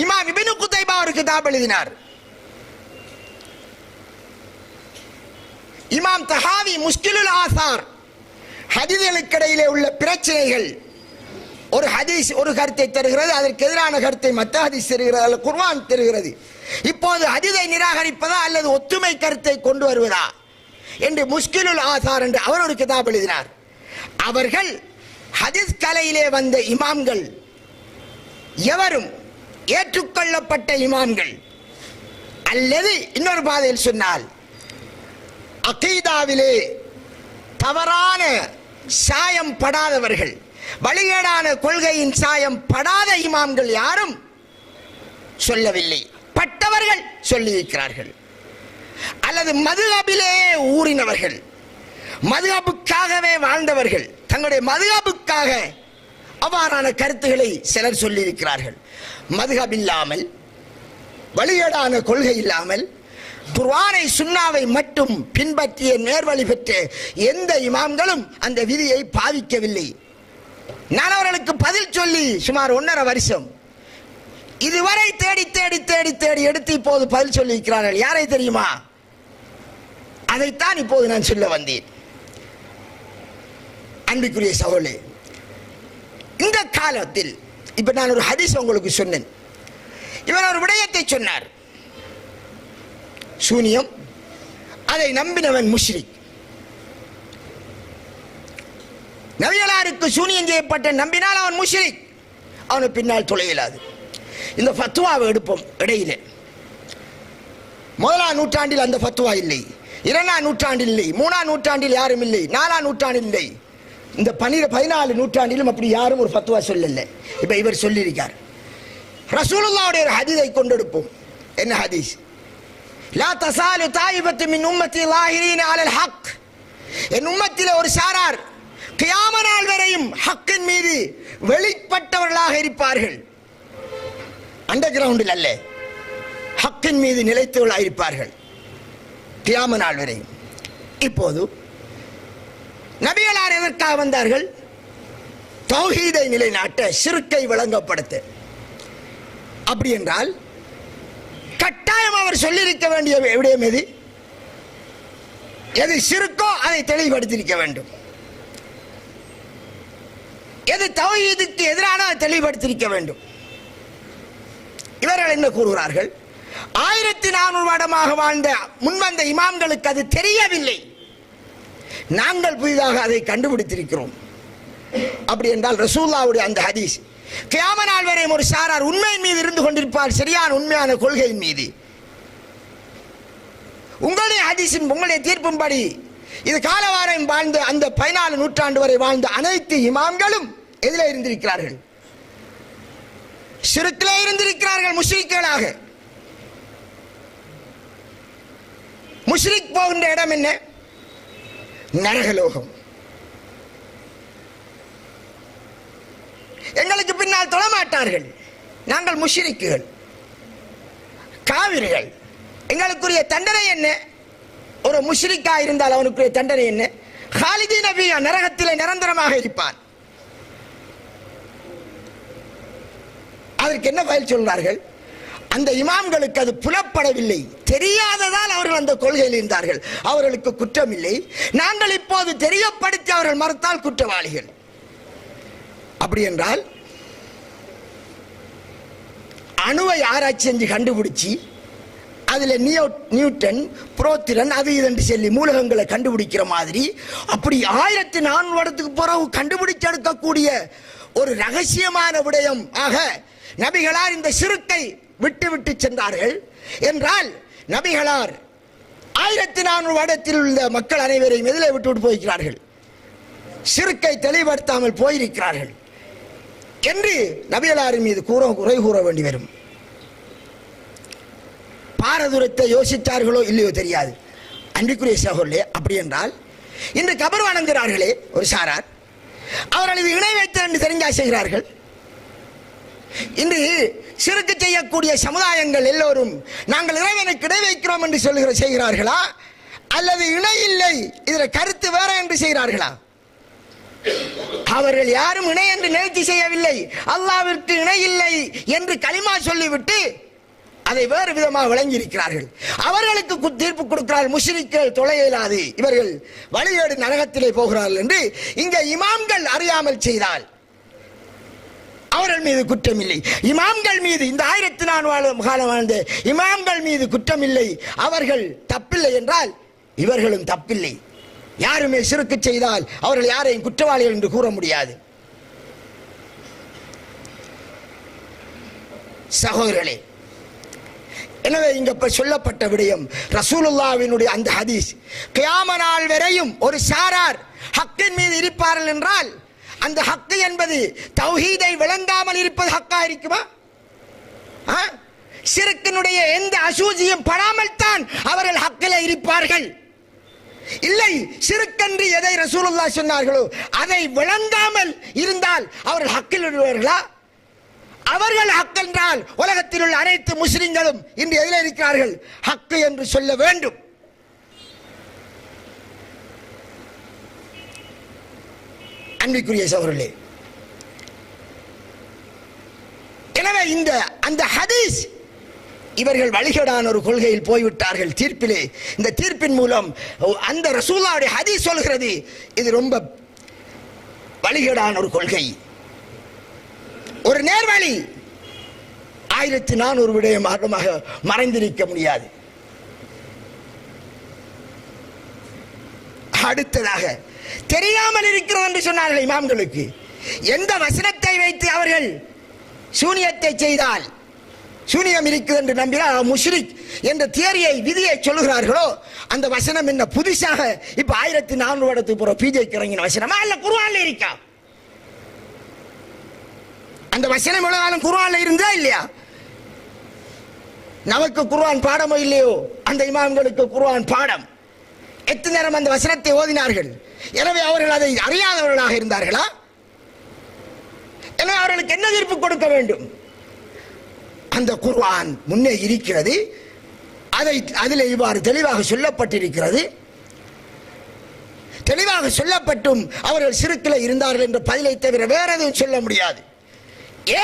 இமாம் இப்னு குதைபா ஒரு கிதாப் எழுதினார். இமாம் தஹாவி முஸ்கிலுல் ஆசார், ஹதீஸ்களுக்கிடையிலே உள்ள பிரச்சனைகள், ஒரு ஹதீஸ் ஒரு கருத்தை தருகிறது, அதற்கு எதிரான கருத்தை மற்ற ஹதீஸ் தருகிறது, அல்லது குர்ஆன் தருகிறது. இப்போது ஹதீஸை நிராகரிப்பதா அல்லது ஒத்துமை கருத்தை கொண்டு வருவதா என்று முஸ்கிலுல் ஆசார் என்று அவர் ஒரு கிதாப் எழுதினார். அவர்கள் ஹதீஸ் கலையிலே வந்த இமாம்கள் எவரும் ஏற்றுக்கொள்ளப்பட்ட இமாம்கள் அல்லது இன்னொரு பாதையில் சொன்னால் அகீதாவிலே தவறான சாயம் படாதவர்கள், வழிகேடான கொள்கையின் சாயம் படாத இமாம்கள் யாரும் சொல்லவில்லை. பட்டவர்கள் சொல்லியிருக்கிறார்கள். அல்லது மதுஹபிலே ஊறினவர்கள், மதுஹபுக்காகவே வாழ்ந்தவர்கள், தங்களுடைய மதுஹபுக்காக அவ்வாறான கருத்துக்களை சிலர் சொல்லியிருக்கிறார்கள். மதுஹப் இல்லாமல், வழிகேடான கொள்கை இல்லாமல், குர்ஆனை சுன்னாவை மட்டும் பின்பற்றிய நேர்வழி பெற்ற எந்த இமாம்களும் அந்த விதியை பாவிக்கவில்லை. நான் அவர்களுக்கு பதில் சொல்லி சுமார் 1.5 வருஷம் இதுவரை தேடி தேடி தேடி தேடி எடுத்து இப்போது பதில் சொல்லி இருக்கிறார்கள். யாரை தெரியுமா? அதைத்தான் இப்போது நான் சொல்ல வந்தேன். அன்பிற்குரிய சகோதரர்களே, இந்த காலத்தில் இப்ப நான் ஒரு ஹதீஸ் உங்களுக்கு சொன்னேன். இவர் ஒரு விடயத்தை சொன்னார், சூனியம், அதை நம்பினவன் முஷ்ரிக். நபிகளாருக்கு சூனியம் செய்யப்பட்ட நம்பினால் அவன் முஷ்ரிக், அவனுக்கு பின்னால் தொலை இயலாது. இந்த ஃபத்வாவை எடுப்போம். இடையில 1ஆம் நூற்றாண்டில் அந்த ஃபத்வா இல்லை, 2ஆம் நூற்றாண்டில் இல்லை, 3ஆம் நூற்றாண்டில் யாரும் இல்லை, 4ஆம் நூற்றாண்டில் இல்லை, இந்த 14 நூற்றாண்டிலும் அப்படி யாரும் ஒரு ஃபத்வா சொல்லல. இப்ப இவர் சொல்லியிருக்கார். ரசூலுல்லாஹ்வுடைய ஒரு ஹதீஸை கொண்டெடுப்போம். என்ன ஹதீஸ்? லா தஸாலு தாயிபத்து மின் உம்மத்தி லாஹிரீன அலல் ஹக். என் உம்மத்திலே ஒரு சாரார் கியாம நாள் வரையும் ஹக்கின் மீது வெளிப்பட்டவர்களாக இருப்பார்கள். அண்டர் கிரவுண்டில் அல்ல, ஹக்கின் மீது நிலைத்தவர்களாக இருப்பார்கள் கியாம நாள் வரையும். இப்போது நபிகளார் எதற்காக வந்தார்கள்? தௌஹீதை நிலைநாட்ட, ஷிர்க்கை விளங்கப்படுத்த. அப்படி என்றால் கட்டாயம் அவர் சொல்லியிருக்க வேண்டிய விடயம் எது? எது ஷிர்க்கோ அதை தெளிவுபடுத்தியிருக்க வேண்டும். எது தௌஹீதுக்கு எதிரான அதை தெளிவுபடுத்தியிருக்க வேண்டும். இவர்கள் என்ன கூறுகிறார்கள்? 1400 வருடமாக வாழ்ந்த முன்வந்த இமாம்களுக்கு அது தெரியவில்லை, நாங்கள் புதிதாக அதை கண்டுபிடித்திருக்கிறோம். அப்படி என்றால் ரசூலுல்லாஹ்வுடைய அந்த ஹதீஸ், கியாம நாள் வரை ஒரு சாரார் உண்மையின் மீது இருந்து கொண்டிருப்பார், சரியான உண்மையான கொள்கையின் மீது. உங்களுடைய ஹதீஸின், உங்களுடைய தீர்ப்பின்படி இது காலவாரம் வாழ்ந்த அந்த 14 நூற்றாண்டு வரை வாழ்ந்த அனைத்து இமாம்களும் எதிலே இருந்திருக்கிறார்கள்? ஷிர்கிலே இருந்திருக்கிறார்கள், முஷ்ரிக்குகளாக. முஷ்ரிக் போகின்ற இடம் என்ன? நரகலோகம். எங்களுக்கு பின்னால் தொழமாட்டார்கள், நாங்கள் முஷ்ரிக்குகள், காவிர்கள். எங்களுக்குரிய தண்டனை என்ன? ஒரு முஷ்ரிக்கா இருந்தால் அவனுக்குரிய தண்டனை என்ன? காலிதீன ஃபீஹா, நரகத்திலே நிரந்தரமாக இருப்பான். அதற்கு என்ன பதில் சொல்றார்கள்? அந்த இமாம்களுக்கு அது புலப்படவில்லை, தெரியாததால் அவர்கள் அந்த கொள்கையில் இருந்தார்கள், அவர்களுக்கு குற்றம் இல்லை. நாங்கள் இப்போது தெரியப்படுத்தி அவர்கள் மறுத்தால் குற்றவாளிகள். அப்படி என்றால் அணுவை ஆராய்ச்சி செஞ்சு கண்டுபிடிச்சி அதுல நியூட்டன், புரோத்திரன், அது இதென்று சொல்லி மூலகங்களை கண்டுபிடிக்கிற மாதிரி, அப்படி 1400 வருடத்துக்கு பிறகு கண்டுபிடிச்செடுக்கக்கூடிய ஒரு ரகசியமான விடயம் ஆக நபிகளார் இந்த ஷிர்க்கை விட்டு விட்டு சென்றார்கள் என்றால், நபிகளார் 1400 வருடத்தில் உள்ள மக்கள் அனைவரையும் எதிலே விட்டு போயிருக்கிறார்கள்? ஷிர்க்கை தெளிவுபடுத்தாமல் போயிருக்கிறார்கள் என்று நபிகளாரின் மீது குறை கூற வேண்டி வரும். பாரதூரத்தை யோசித்தார்களோ இல்லையோ தெரியாது. அன்றைக்குரிய சகோதரர்களே, அப்படி என்றால் இன்று கபர் வணங்குகிறார்களே ஒரு சாரார், அவர்கள் இது இணை வைத்து என்று தெரிஞ்சா செய்கிறார்கள். இன்று சிறுக்கு செய்யக்கூடிய சமுதாயங்கள் எல்லோரும் நாங்கள் இறைவனுக்கு இடை வைக்கிறோம் என்று செய்கிறார்களா, அல்லது இணை இல்லை இதில் கருத்து வேற என்று செய்கிறார்களா? அவர்கள் யாரும் இணை என்று நினைத்து செய்யவில்லை, அல்லாஹ்விற்கு இணை இல்லை என்று கலிமா சொல்லிவிட்டு அதை வேறு விதமாக விளங்கி இருக்கிறார்கள். அவர்களுக்கு தீர்ப்பு கொடுக்கிறார்கள், முஷ்ரிக்குகள் தொலை இயலாது, இவர்கள் வழிகேடு நரகத்திலே போகிறார்கள் என்று. இங்க இமாம்கள் அறியாமல் செய்தால் அவர்கள் மீது குற்றம் இல்லை. இமாம்கள் மீது, இந்த 1400 காலம் வாழ்ந்த இமாம்கள் மீது குற்றம் இல்லை, அவர்கள் தப்பில்லை என்றால் இவர்களும் தப்பில்லை. யாருமே ஷிர்க் செய்தால் அவர்கள் யாரையும் குற்றவாளிகள் என்று கூற முடியாது. சகோதரர்களே, எனவே இங்க சொல்லப்பட்ட விடயம் ரசூலுல்லாஹ்வினுடைய அந்த ஹதீஸ், கியாம நாள் வரையும் ஒரு சாரார் ஹக்கின் மீது இருப்பார்கள் என்றால் அந்த ஹக்கு என்பது தௌஹீதை விளங்காமல் இருப்பது ஹக்கா இருக்குமா? ஷிர்க்கினுடைய எந்த அசூசியும் படாமல் தான் அவர்கள் ஹக்கிலே இருப்பார்கள். இல்லை, ஷிர்க் எதை ரசூலுல்லாஹ் சொன்னார்களோ அதை விளங்காமல் இருந்தால் அவர்கள் ஹக்கில் விடுவார்களா? அவர்கள் ஹக் என்றால் உலகத்தில் உள்ள அனைத்து முஸ்லிம்களும் இன்று எதில் இருக்கிறார்கள்? ஹக்கு என்று சொல்ல வேண்டும். அன்பிற்குரிய சகோதரர்களே, எனவே அந்த ஹதீஸ், இவர்கள் வழிகேடான ஒரு கொள்கையில் போய்விட்டார்கள். தீர்ப்பிலே, இந்த தீர்ப்பின் மூலம் அந்த ரசூலுல்லாஹ்வுடைய ஹதீஸ் சொல்கிறது இது ரொம்ப வழிகேடான ஒரு கொள்கை. ஒரு நேர்வழி 1400 விடயமாக மறைந்திருக்க முடியாது. அடுத்ததாக தெரியாமல் இருக்கிறது என்று சொன்னார்கள் இமாம்களுக்கு. எந்த வசனத்தை வைத்து அவர்கள் சூனியத்தை செய்தால் சூனியம் இருக்குது என்று நம்பினால் முஷ்ரிக் என்ற தியரியை விதியை சொல்லுகிறார்களோ அந்த வசனம் என்ன புதுசாக இப்ப 1400 வருடத்துக்கு போற பிஜேக்கு இறங்கின வசனமா இல்ல குர்ஆன்ல இருக்கா? அந்த வசனம் எவ்வளவு காலம் குர்ஆன்ல இருந்தா இல்லையா? நமக்கு குர்ஆன் பாடமோ இல்லையோ, அந்த இமாம்களுக்கு குர்ஆன் பாடம். எத்தனை நேரம் அந்த வசனத்தை ஓதினார்கள். எனவே அவர்கள் அதை அறியாதவர்களாக இருந்தார்களா? எனவே அவர்களுக்கு என்ன தீர்ப்பு கொடுக்க வேண்டும்? அந்த குர்ஆன் முன்னே இருக்கிறது, அதில் இவ்வாறு தெளிவாக சொல்லப்பட்டிருக்கிறது. தெளிவாக சொல்லப்பட்டும் அவர்கள் சிறுக்கில் இருந்தார்கள் என்ற பதிலை தவிர வேற எதுவும் சொல்ல முடியாது.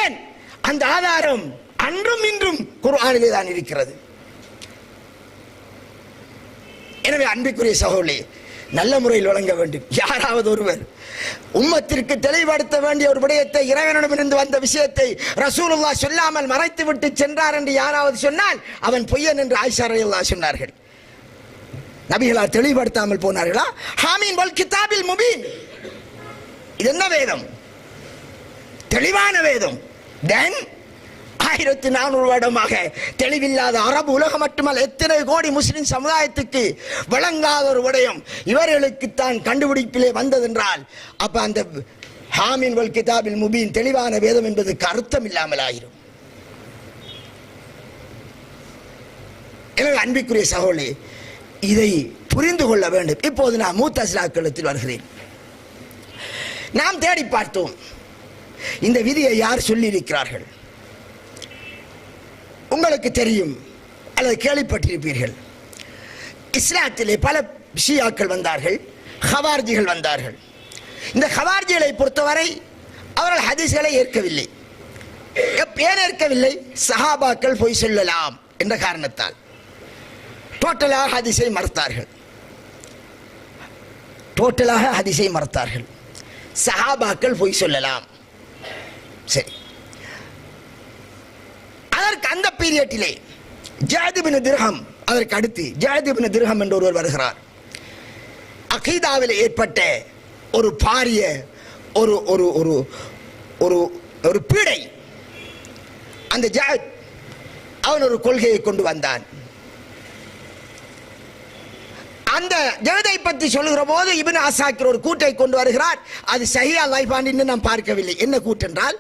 ஏன்? அந்த ஆதாரம் அன்றும் இன்றும் குர்ஆனிலே தான் இருக்கிறது. எனவே அன்பிற்குரிய சகோதரர்களே, நல்ல முறையில் வழங்க வேண்டும். யாராவது ஒருவர் உம்மத்திற்கு தெளிவுபடுத்த வேண்டிய ஒரு விடயத்தை, இறைவனிடமிருந்து வந்த விஷயத்தை ரசூலுல்லாஹ் சொல்லாமல் மறைத்து விட்டு சென்றார் என்று யாராவது சொன்னால் அவன் பொய்யன் என்று ஆயிஷா ரலியல்லாஹு சொன்னார்கள். நபிகளார் தெளிவுபடுத்தாமல் போனார்களா? ஹாமீன் வல் கிதாபில் முபீன். இது என்ன வேதம்? தெளிவான வேதம். தென் 1400 வருடமாக தெளிவில்லாத அரபு உலகம் மட்டுமல்ல, எத்தனை கோடி முஸ்லிம் சமுதாயத்துக்கு வழங்காத ஒரு விடயம் இவர்களுக்கு தான் கண்டுபிடிப்பிலே வந்ததென்றால் அப்ப அந்த ஹாமீன் வல் கிதாபில் முபீன் தெளிவான வேதம் என்பதற்கு அர்த்தம் இல்லாமல் ஆயிரும். எனவே அன்பிற்குரிய சகோதரர்களே, இதை புரிந்து கொள்ள வேண்டும். இப்போது நான் முத்தஸிலாக்களத்தில் வருகிறேன். நாம் தேடி பார்த்தோம் இந்த விதியை யார் சொல்லி இருக்கிறார்கள். உங்களுக்கு தெரியும் அல்லது கேள்விப்பட்டிருப்பீர்கள், இஸ்லாத்திலே பல ஷியாக்கள் வந்தார்கள், ஹவார்ஜிகள் வந்தார்கள். இந்த ஹவார்ஜிகளை பொறுத்தவரை அவர்கள் ஹதீஸ்களை ஏற்கவில்லை. ஏன் ஏற்கவில்லை? சஹாபாக்கள் பொய் சொல்லலாம் என்ற காரணத்தால் டோட்டலாக ஹதீஸை மறுத்தார்கள். டோட்டலாக ஹதீஸை மறுத்தார்கள். சஹாபாக்கள் பொய் சொல்லலாம். சரி, அதற்கு அந்த பீரியட்டிலே ஜஅத் இப்னு திர்ஹம், அதற்கு அடுத்து ஜஅத் இப்னு திர்ஹம் என்ற ஒருவர் வருகிறார். அகீதாவில் ஏற்பட்ட ஒரு பாரிய ஒரு ஒரு ஒரு ஒரு ஒரு பீடை. அந்த ஜஅத் அவன் ஒரு கொள்கையை கொண்டு வந்தான். அந்த ஜஅதை பற்றி சொல்லுகிற போது இப்னு அஸாக்கிர் ஒரு கூட்டை கொண்டு வருகிறார். அது சஹீஹ் லைஃபான் என்று நாம் பார்க்கவில்லை. என்ன கூட்டென்றால்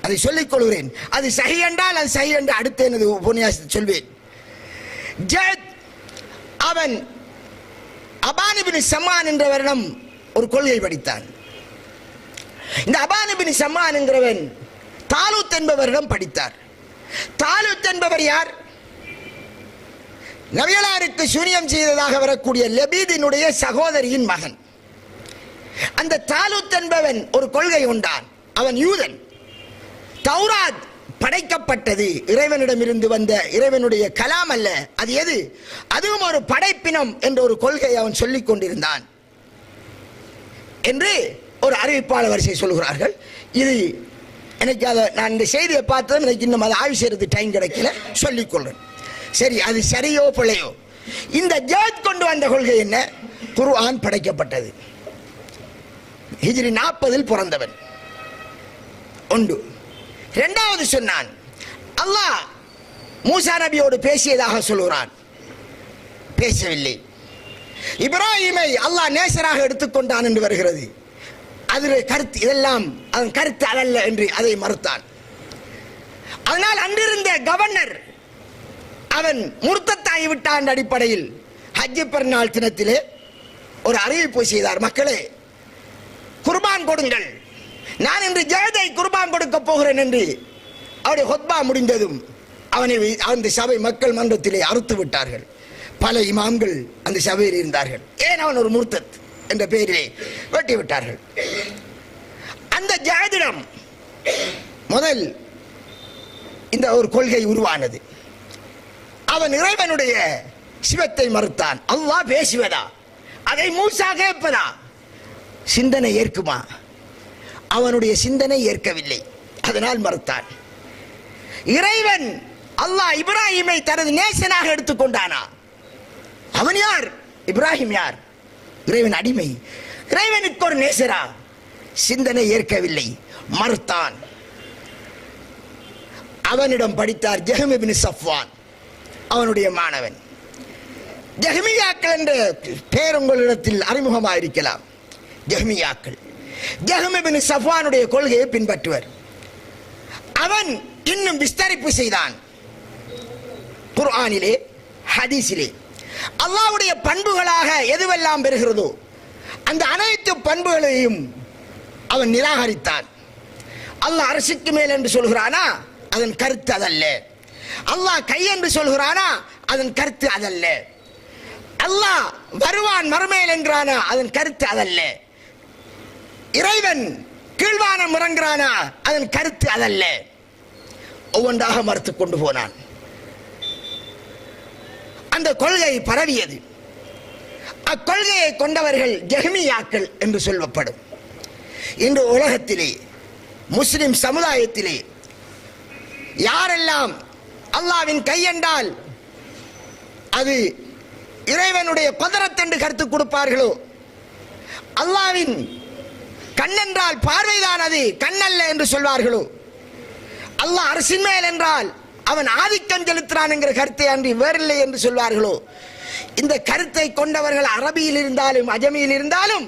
அதை சொல்லிக் கொள்கிறேன். அது சஹி என்றால் அது சஹி என்று அடுத்து எனது உபன்யாசத்தை சொல்வேன். ஜஅத் அவன் அபான் இப்னு ஸம்மான் என்றவரிடம் ஒரு கொள்கை படித்தான். இந்த அபான் இப்னு ஸம்மான் என்கிறவன் தாலூத் என்பவரிடம் படித்தார். தாலூத் என்பவர் யார்? நபிகளாருக்கு சூனியம் செய்ததாக வரக்கூடிய லபீதினுடைய சகோதரியின் மகன். அந்த தாலூத் என்பவன் ஒரு கொள்கை கொண்டான். அவன் யூதன். தௌராத் படைக்கப்பட்டது இறைவனிடமிருந்து வந்த இறைவனுடைய கலாம் அல்ல, அது எது? அதுவும் ஒரு படைப்பினம் என்ற ஒரு கொள்கையை அவன் சொல்லிக் கொண்டிருந்தான் என்று ஒரு அறிவிப்பாளர் வரிசை சொல்கிறார்கள். இது எனக்கு அதை நான் இந்த செய்தியை பார்த்ததும் எனக்கு இன்னும் அதை ஆய்வு செய்யறது டைம் கிடைக்கல, சொல்லிக் கொள்றேன். சரி, அது சரியோ பிள்ளையோ, இந்த ஜஅத் கொண்டு வந்த கொள்கை என்ன? குர்ஆன் படைக்கப்பட்டது. ஹிஜ்ரி 40 பிறந்தவன் ஒன்று. இரண்டாவது சொன்னான், அல்லாஹ் மூசா நபியோடு பேசியதாக சொல்கிறான். பேசவில்லை. இப்ராஹிமை அல்லாஹ் நேசராக எடுத்துக்கொண்டான் என்று வருகிறது. அதில் கருத்து இதெல்லாம் அதன் கருத்து அல்ல என்று அதை மறுத்தான். அதனால் அன்றிருந்த கவர்னர் அவன் முர்த்தத்தாகி விட்டான். அடிப்படையில் ஹஜ் பெருநாள் தினத்திலே ஒரு அறிவிப்பு செய்தார். மக்களே, குர்பான் கொடுங்கள், நான் இன்று ஜஅதை குர்பான் கொடுக்க போகிறேன் என்று அவருடைய ஹுத்பா முடிந்ததும் அவனை அந்த சபை மக்கள் மன்றத்திலே அறுத்து விட்டார்கள். பல இமாம்கள் அந்த சபையில் இருந்தார்கள். ஏன்? அவன் ஒரு முர்த்தத் என்ற பெயரிலே வெட்டி விட்டார்கள். அந்த ஜஅதிடம் முதல் இந்த ஒரு கொள்கை உருவானது. அவன் இறைவனுடைய சிவத்தை மறுத்தான். அல்லாஹ் பேசுவதா? அதை மூசா கேட்பதா? சிந்தனை ஏற்குமா? அவனுடைய சிந்தனை ஏற்கவில்லை. அதனால் மறுத்தான். இறைவன் அல்லாஹ் இப்ராஹிமை தனது நேசனாக எடுத்துக்கொண்டானா? அவன் யார்? இப்ராஹிம் யார்? இறைவன் அடிமை. இறைவனுக்கு ஒரு நேசரா? சிந்தனை ஏற்கவில்லை, மறுத்தான். அவனிடம் படித்தார் ஜஹம் இப்னு சஃப்வான், அவனுடைய மாணவன். ஜஹ்மியாக்கள் என்ற பெயர் உங்களிடத்தில் அறிமுகமாயிருக்கலாம். ஜஹ்மியாக்கள் ஜஹம் இப்னு சஃப்வானுடைய கொள்கையை பின்பற்றுவர். அவன் இன்னும் விஸ்தரிப்பு செய்தான். குர்ஆனிலே ஹதீஸிலே அல்லாஹ்வுடைய பண்புகளாக எதுவெல்லாம் பெறுகிறதோ அந்த அனைத்து பண்புகளையும் அவன் நிராகரித்தான். அல்லாஹ் அரசுக்கு மேல் என்று சொல்கிறானா? அதன் கருத்து அதல்ல. அல்லாஹ் கை என்று சொல்கிறானா? அதன் கருத்து அதல்ல. அல்லாஹ் வருவான் மறுமையில் என்கிறானா? அதன் கருத்து அதல்ல. இறைவன் கீழ்வானம் இறங்குறானா? அதன் கருத்து அதல்ல. ஒவ்வொன்றாக மறுத்து கொண்டு போனான். அந்த கொள்கை பரவியது. அக்கொள்கையை கொண்டவர்கள் ஜஹ்மியாக்கள் என்று சொல்லப்படும். இன்று உலகத்திலே முஸ்லிம் சமுதாயத்திலே யாரெல்லாம் அல்லாஹ்வின் கை என்றால் அது இறைவனுடைய குதரத் என்று கருத்து கொடுப்பார்களோ, அல்லாஹ்வின் கண்ணென்றால் பார்வைதான் அது கண்ணல்ல என்று சொல்வார்களோ, அல்லாஹ் அரசின் மேல் என்றால் அவன் ஆதிக்கம் செலுத்துறான் என்கிற கருத்தை அன்றி வேறில்லை என்று சொல்வார்களோ, இந்த கருத்தை கொண்டவர்கள் அரபியில் இருந்தாலும் அஜமியில் இருந்தாலும்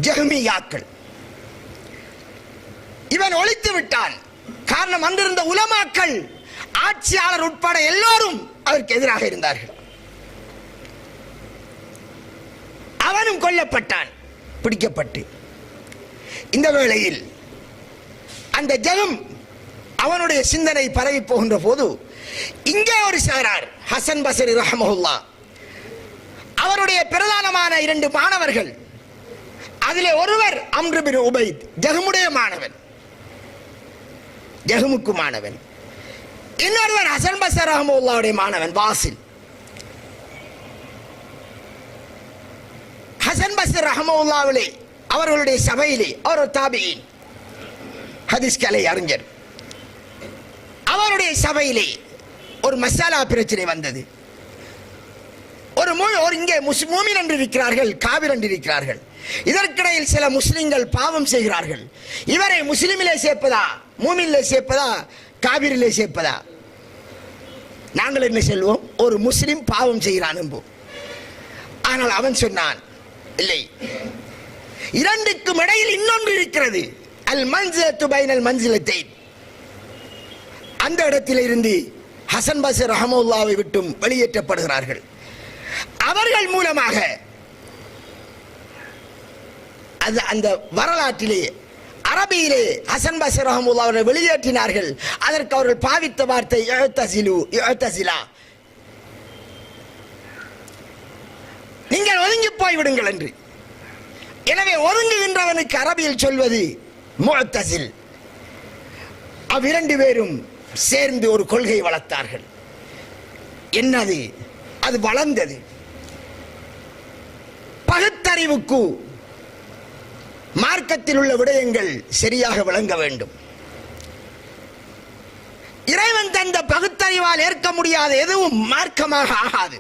ஜஹ்மியாக்கள். இவன் ஒழித்து விட்டான். காரணம், அங்கிருந்த உலமாக்கள், ஆட்சியாளர் உட்பட எல்லோரும் அதற்கு எதிராக இருந்தார்கள். அவனும் கொல்லப்பட்டான், பிடிக்கப்பட்டு. இந்த வேளையில் அந்த ஜகம் அவனுடைய சிந்தனை பரவி போகின்ற போது இங்கே ஒரு சாரார், ஹசன் பஸ்ரி ரஹ்மஹுல்லாஹ், அவருடைய பிரதானமான 2 மாணவர்கள், அதிலே ஒருவர் அம்ர் பின் உபைத், ஜஹமுடைய மாணவன், ஜஹமுக்கு மாணவன். இன்னொருவர் ஹசன் பஸ்ரி ரஹ்மஹுல்லாஹ்வுடைய மாணவன் வாசில். ஹசன் பஸ்ரி ரஹ்மஹுல்லாஹ்விலே அவர்களுடைய சபையிலே ஒரு தாபிஈன், ஹதீஸ் கலை அறிஞர், அவருடைய சபையிலே ஒரு மசாலா பிரச்சனை வந்தது. ஒரு இங்கே மூமின் என்று இருக்கிறார்கள், காபிர் என்று இருக்கிறார்கள். இதற்கிடையில் சில முஸ்லிம்கள் பாவம் செய்கிறார்கள். இவரை முஸ்லிமிலே சேர்ப்பதா, மூமினிலே சேர்ப்பதா, காபிரிலே சேர்ப்பதா? நாங்கள் என்ன சொல்வோம்? ஒரு முஸ்லிம் பாவம் செய்கிறான் என்போம். ஆனால் அவன் சொன்னான், இல்லை, இரண்டுக்கும் இடையில் இன்னொன்று இருக்கிறது. அல் மன்சிலத்து பைனல் மன்சிலத்தைன். அந்த இடத்தில் இருந்து ஹசன் பஸ்ரி ரஹ்மத்துல்லாஹி விட்டும் வெளியேற்றப்படுகிறார்கள். அவர்கள் மூலமாக அந்த வரலாற்றிலே அரபியிலே ஹசன் பஸ்ரி ரஹ்மத்துல்லாஹி அவர்கள் வெளியேற்றினார்கள். அதற்கு அவர்கள் பாவித்த வார்த்தை இஅ்தஸிலா, நீங்கள் ஒதுங்கி போய்விடுங்கள் என்று. எனவே ஒதுங்குகின்றவனுக்கு அரபியில் சொல்வது முஅ்தஸில். அவ்விரண்டு பேரும் சேர்ந்து ஒரு கொள்கை வளர்த்தார்கள். என்னது? அது வளர்ந்தது. பகுத்தறிவுக்கு மார்க்கத்தில் உள்ள விடயங்கள் சரியாக விளங்க வேண்டும். இறைவன் தந்த பகுத்தறிவால் ஏற்க முடியாத எதுவும் மார்க்கமாக ஆகாது.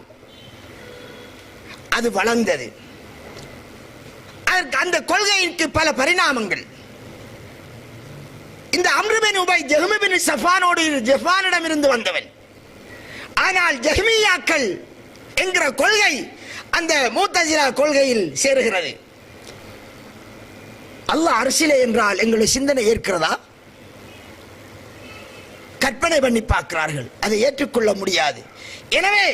அது வளர்ந்தது. அந்த கொள்கைக்கு பல பரிணாமங்கள். இந்த அம்ர் பின் உபைத் ஜஹம் பின் சஃப்வானோடு ஜஃப்வானிடம் இருந்து வந்தவன். ஆனால் ஜஹ்மியாக்கள் என்கிற கொள்கை அந்த முஅ்தஸிலா கொள்கையில் சேருகிறது. அல்லாஹ் அரசிலே என்றால் எங்களுடைய சிந்தனை ஏற்கிறதா? கற்பனை பண்ணி பார்க்கிறார்கள், அதை ஏற்றுக்கொள்ள முடியாது. எனவே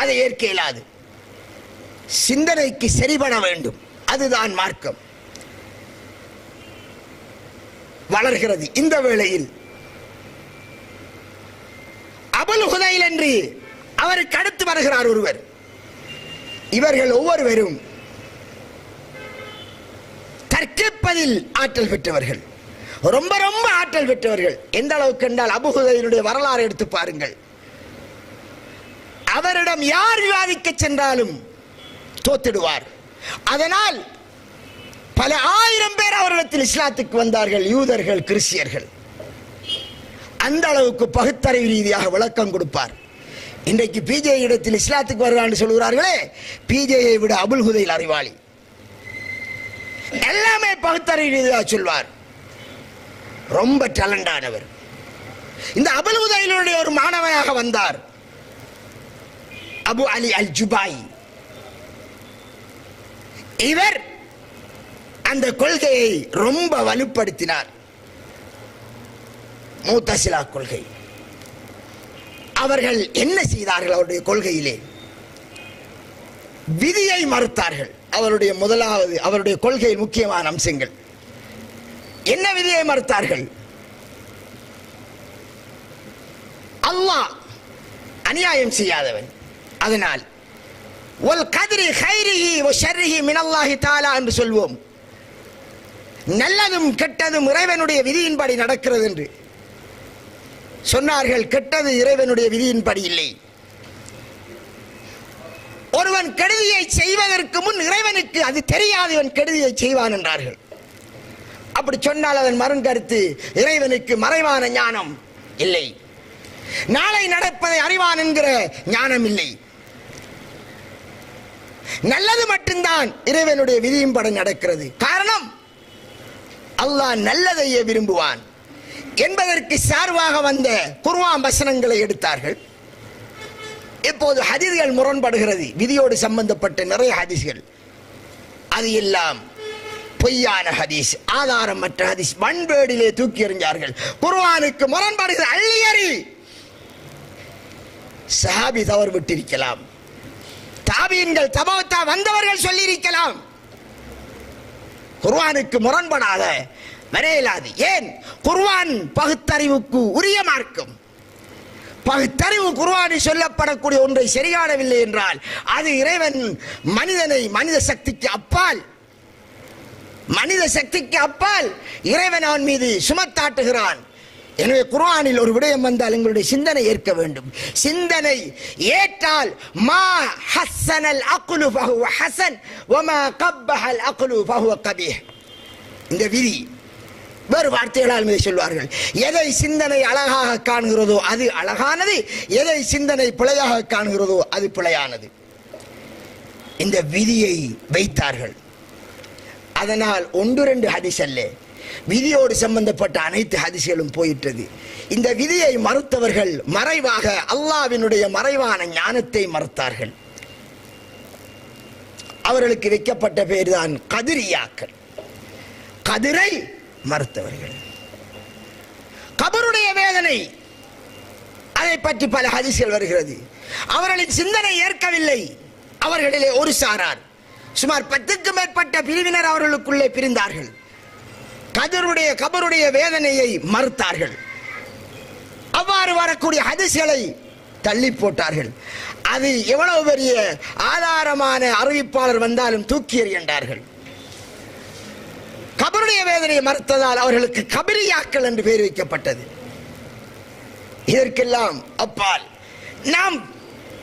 அதை ஏற்க இயலாது. சிந்தனைக்கு சரிபட வேண்டும். அதுதான் மார்க்கம். வளர்கிறது. இந்த வேளையில் அபுல் ஹுதைல் என்று அவருக்கு அடுத்து வருகிறார் ஒருவர். இவர்கள் ஒவ்வொருவரும் தர்க்கிப்பதில் ஆற்றல் பெற்றவர்கள், ரொம்ப ரொம்ப ஆற்றல் பெற்றவர்கள். எந்த அளவுக்கு என்றால் அபூ ஹுதைலுடைய வரலாறு எடுத்து பாருங்கள். அவரிடம் யார் விவாதிக்க சென்றாலும் தோத்திடுவார். அதனால் பல ஆயிரம் பேர் அவரிடத்தில் இஸ்லாத்துக்கு வந்தார்கள், யூதர்கள், கிறிஸ்தியர்கள். அந்த அளவுக்கு பகுத்தறிவு ரீதியாக விளக்கம் கொடுப்பார். இன்றைக்கு பிஜே இடத்தில் இஸ்லாத்துக்கு வருவான்னு சொல்கிறார்களே, பிஜேயை விட அபுல் ஹுதைல் அறிவாளி. எல்லாமே பகுத்தறிவு ரீதியாக சொல்வார். ரொம்ப டேலண்டானவர். இந்த அபுல் ஹுதைலுடைய ஒரு மாணவனாக வந்தார் அபு அலி அல் ஜுபாய். இவர் அந்த கொள்கையை ரொம்ப வலுப்படுத்தினார். முத்தசிலா கொள்கை. அவர்கள் என்ன செய்தார்கள்? அவருடைய கொள்கையிலே விதியை மறுத்தார்கள். அவருடைய முதலாவது அவருடைய கொள்கையில் முக்கியமான அம்சங்கள் என்ன? விதியை மறுத்தார்கள். அல்லாஹ் அநியாயம் செய்யாதவன், அதனால் வல் கத்ரி கைரிஹி வ ஷர்ரிஹி மினல்லாஹி தஆலா என்று சொல்வோம். நல்லதும் கெட்டதும் இறைவனுடைய விதியின்படி நடக்கிறது என்று சொன்னார்கள். கெட்டது இறைவனுடைய விதியின்படி இல்லை. ஒருவன் கெடுதியை செய்வதற்கு முன் இறைவனுக்கு அது தெரியாது இவன் கெடுதியை செய்வான் என்றார்கள். அப்படி சொன்னால் அதன் மறுகருத்து இறைவனுக்கு மறைவான ஞானம் இல்லை, நாளை நடப்பதை அறிவான் என்கிற ஞானம் இல்லை. நல்லது மட்டும்தான் இறைவனுடைய விதியின்படி நடக்கிறது. காரணம், அல்லாஹ் நல்லதையே விரும்புவான் என்பதற்கு சார்பாக வந்த குர்ஆன் வசனங்களை எடுத்தார்கள். இப்போது ஹதீஸ்கள் முரண்படுகிறது. விதியோடு சம்பந்தப்பட்ட நிறைய ஹதீஸ்கள், அது எல்லாம் பொய்யான ஹதீஸ், ஆதாரமற்ற ஹதீஸ், வன்வேடிலே தூக்கி எறிஞ்சார்கள். குர்ஆனுக்கு முரண்படுகிற அள்ளியறி. சஹாபி தவறு விட்டிருக்கலாம், தாபீன்கள் தபௌத்தா வந்தவர்கள் சொல்லியிருக்கலாம். குர்ஆனுக்கு முரண்படாத வரையலாது. ஏன்? குர்ஆன் பகுத்தறிவுக்கு உரிய மார்க்கம். பகுத்தறிவு குர்ஆனில் சொல்லப்படக்கூடிய ஒன்றை சரியானவில்லை என்றால் அது இறைவன் மனிதனை மனித சக்திக்கு அப்பால் இறைவன் அவன் மீது சுமத்தாட்டுகிறான். எனவே குர்ஆனில் ஒரு விடயம் வந்தால் எங்களுடைய சிந்தனை ஏற்க வேண்டும். சிந்தனை ஏற்றால் மா ஹஸ்ஸனல் அக்லு ஃபஹுவ ஹஸன் வமா கப்பஹல் அக்லு ஃபஹுவ கபீஹ். இந்த விதி வேறு வார்த்தைகளால் மீது சொல்வார்கள். எதை சிந்தனை அழகாக காணுகிறதோ அது அழகானது, எதை சிந்தனை பிழையாக காணுகிறதோ அது பிழையானது. இந்த விதியை வைத்தார்கள். அதனால் 1-2 ஹதீஸ் அல்ல, விதியோடு சம்பந்தப்பட்ட அனைத்து ஹதீஸ்களும் போயிட்டது. இந்த விதியை மறுத்தவர்கள் மறைவாக அல்லாஹ்வினுடைய மறைவான ஞானத்தை மறுத்தார்கள். அவர்களுக்கு வைக்கப்பட்ட பெயர் தான் கதிரியாக்கள். கதிரை மறுத்தவர்கள். கபருடைய வேதனை, அதை பற்றி பல ஹதீஸ்கள் வருகிறது. அவர்களின் சிந்தனை ஏற்கவில்லை. அவர்களிலே ஒரு சாரார், சுமார் 10க்கும் மேற்பட்ட பிரிவினர் அவர்களுக்குள்ளே பிரிந்தார்கள். கபருடைய வேதனையை மறுத்தார்கள். அவ்வாறு வரக்கூடிய ஹதீஸ்களை தள்ளி போட்டார்கள். அது எவ்வளவு பெரிய ஆதாரமான அறிவிப்பாளர் வந்தாலும் தூக்கி எறிந்தார்கள். கபருடைய வேதனையை மறுத்ததால் அவர்களுக்கு கபரியாக்கள் என்று பெயர் வைக்கப்பட்டது. இதற்கெல்லாம் அப்பால் நாம்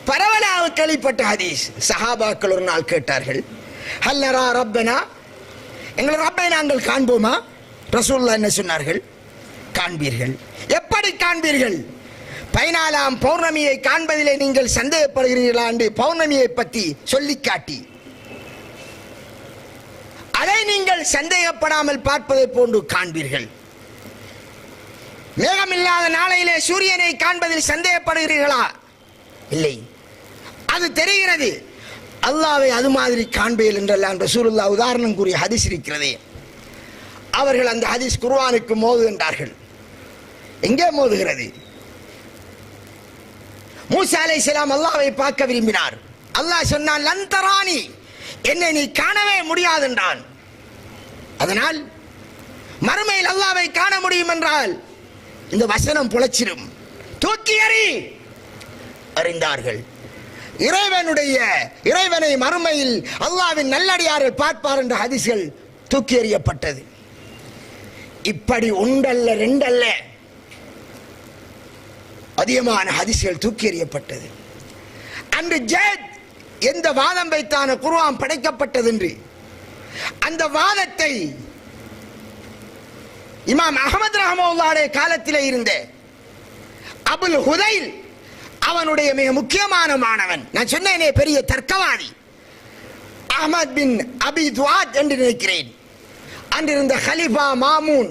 பரவலாக கேள்விப்பட்ட ஹதீஸ். சஹாபாக்கள் ஒரு நாள் கேட்டார்கள், ஹல் நரா ரப்பனா, எங்கள் ரப்பை நாங்கள் காண்போமா? ரசூலுல்லாஹ் என்ன சொன்னார்கள்? காண்பீர்கள். எப்படி காண்பீர்கள்? 14ஆம் பௌர்ணமியை காண்பதிலே நீங்கள் சந்தேகப்படுகிறீர்களா என்று பௌர்ணமியை பற்றி சொல்லி காட்டி, அதை நீங்கள் சந்தேகப்படாமல் பார்ப்பதை போன்று காண்பீர்கள். மேகமில்லாத நாளையிலே சூரியனை காண்பதில் சந்தேகப்படுகிறீர்களா? இல்லை, அது தெரிகிறது. அல்லாஹ்வை அது மாதிரி காண்பீர்கள் என்றெல்லாம் ரசூலுல்லாஹ் உதாரணம் கூறிய ஹதீஸ் இருக்கிறதே. அவர்கள் அந்த ஹதீஸ் குர்ஆனுக்கு மோதுகின்றார்கள். எங்கே மோதுகிறது? மூசா அலைஹிஸ்ஸலாம் அல்லாஹ்வை பார்க்க விரும்பினார். அல்லாஹ் சொன்னான், லன் தரானி, என்னை நீ காணவே முடியாது என்றான். அதனால் மறுமையில் அல்லாஹ்வை காண முடியும் என்றால் இந்த வசனம் புலச்சிடும், தூக்கி எறி. அறிந்தார்கள் இறைவனை மறுமையில் அல்லாஹ்வின் நல்லடியார்கள் பார்ப்பார் என்ற ஹதீஸ்கள் தூக்கி எறியப்பட்டது. இப்படி ஒன்றல்ல ரெண்டல்ல அதிகமான ஹதீஸ்கள் தூக்கி எறியப்பட்டது. அன்று ஜெத் எந்த வாதம் வைத்தான குர்ஆன் படைக்கப்பட்டது என்று அந்த வாதத்தை இமாம் அஹ்மத் ரஹ்மத்துல்லாஹி காலத்திலே இருந்த அபுல் ஹுதைல், அவனுடைய மிக முக்கியமான மாணவன், நான் சொன்னேனே பெரிய தர்க்கவாதி, அஹ்மத் பின் அபி துவாத் என்று நினைக்கிறேன், அன்றிருந்த ஹலிஃபா மாமூன்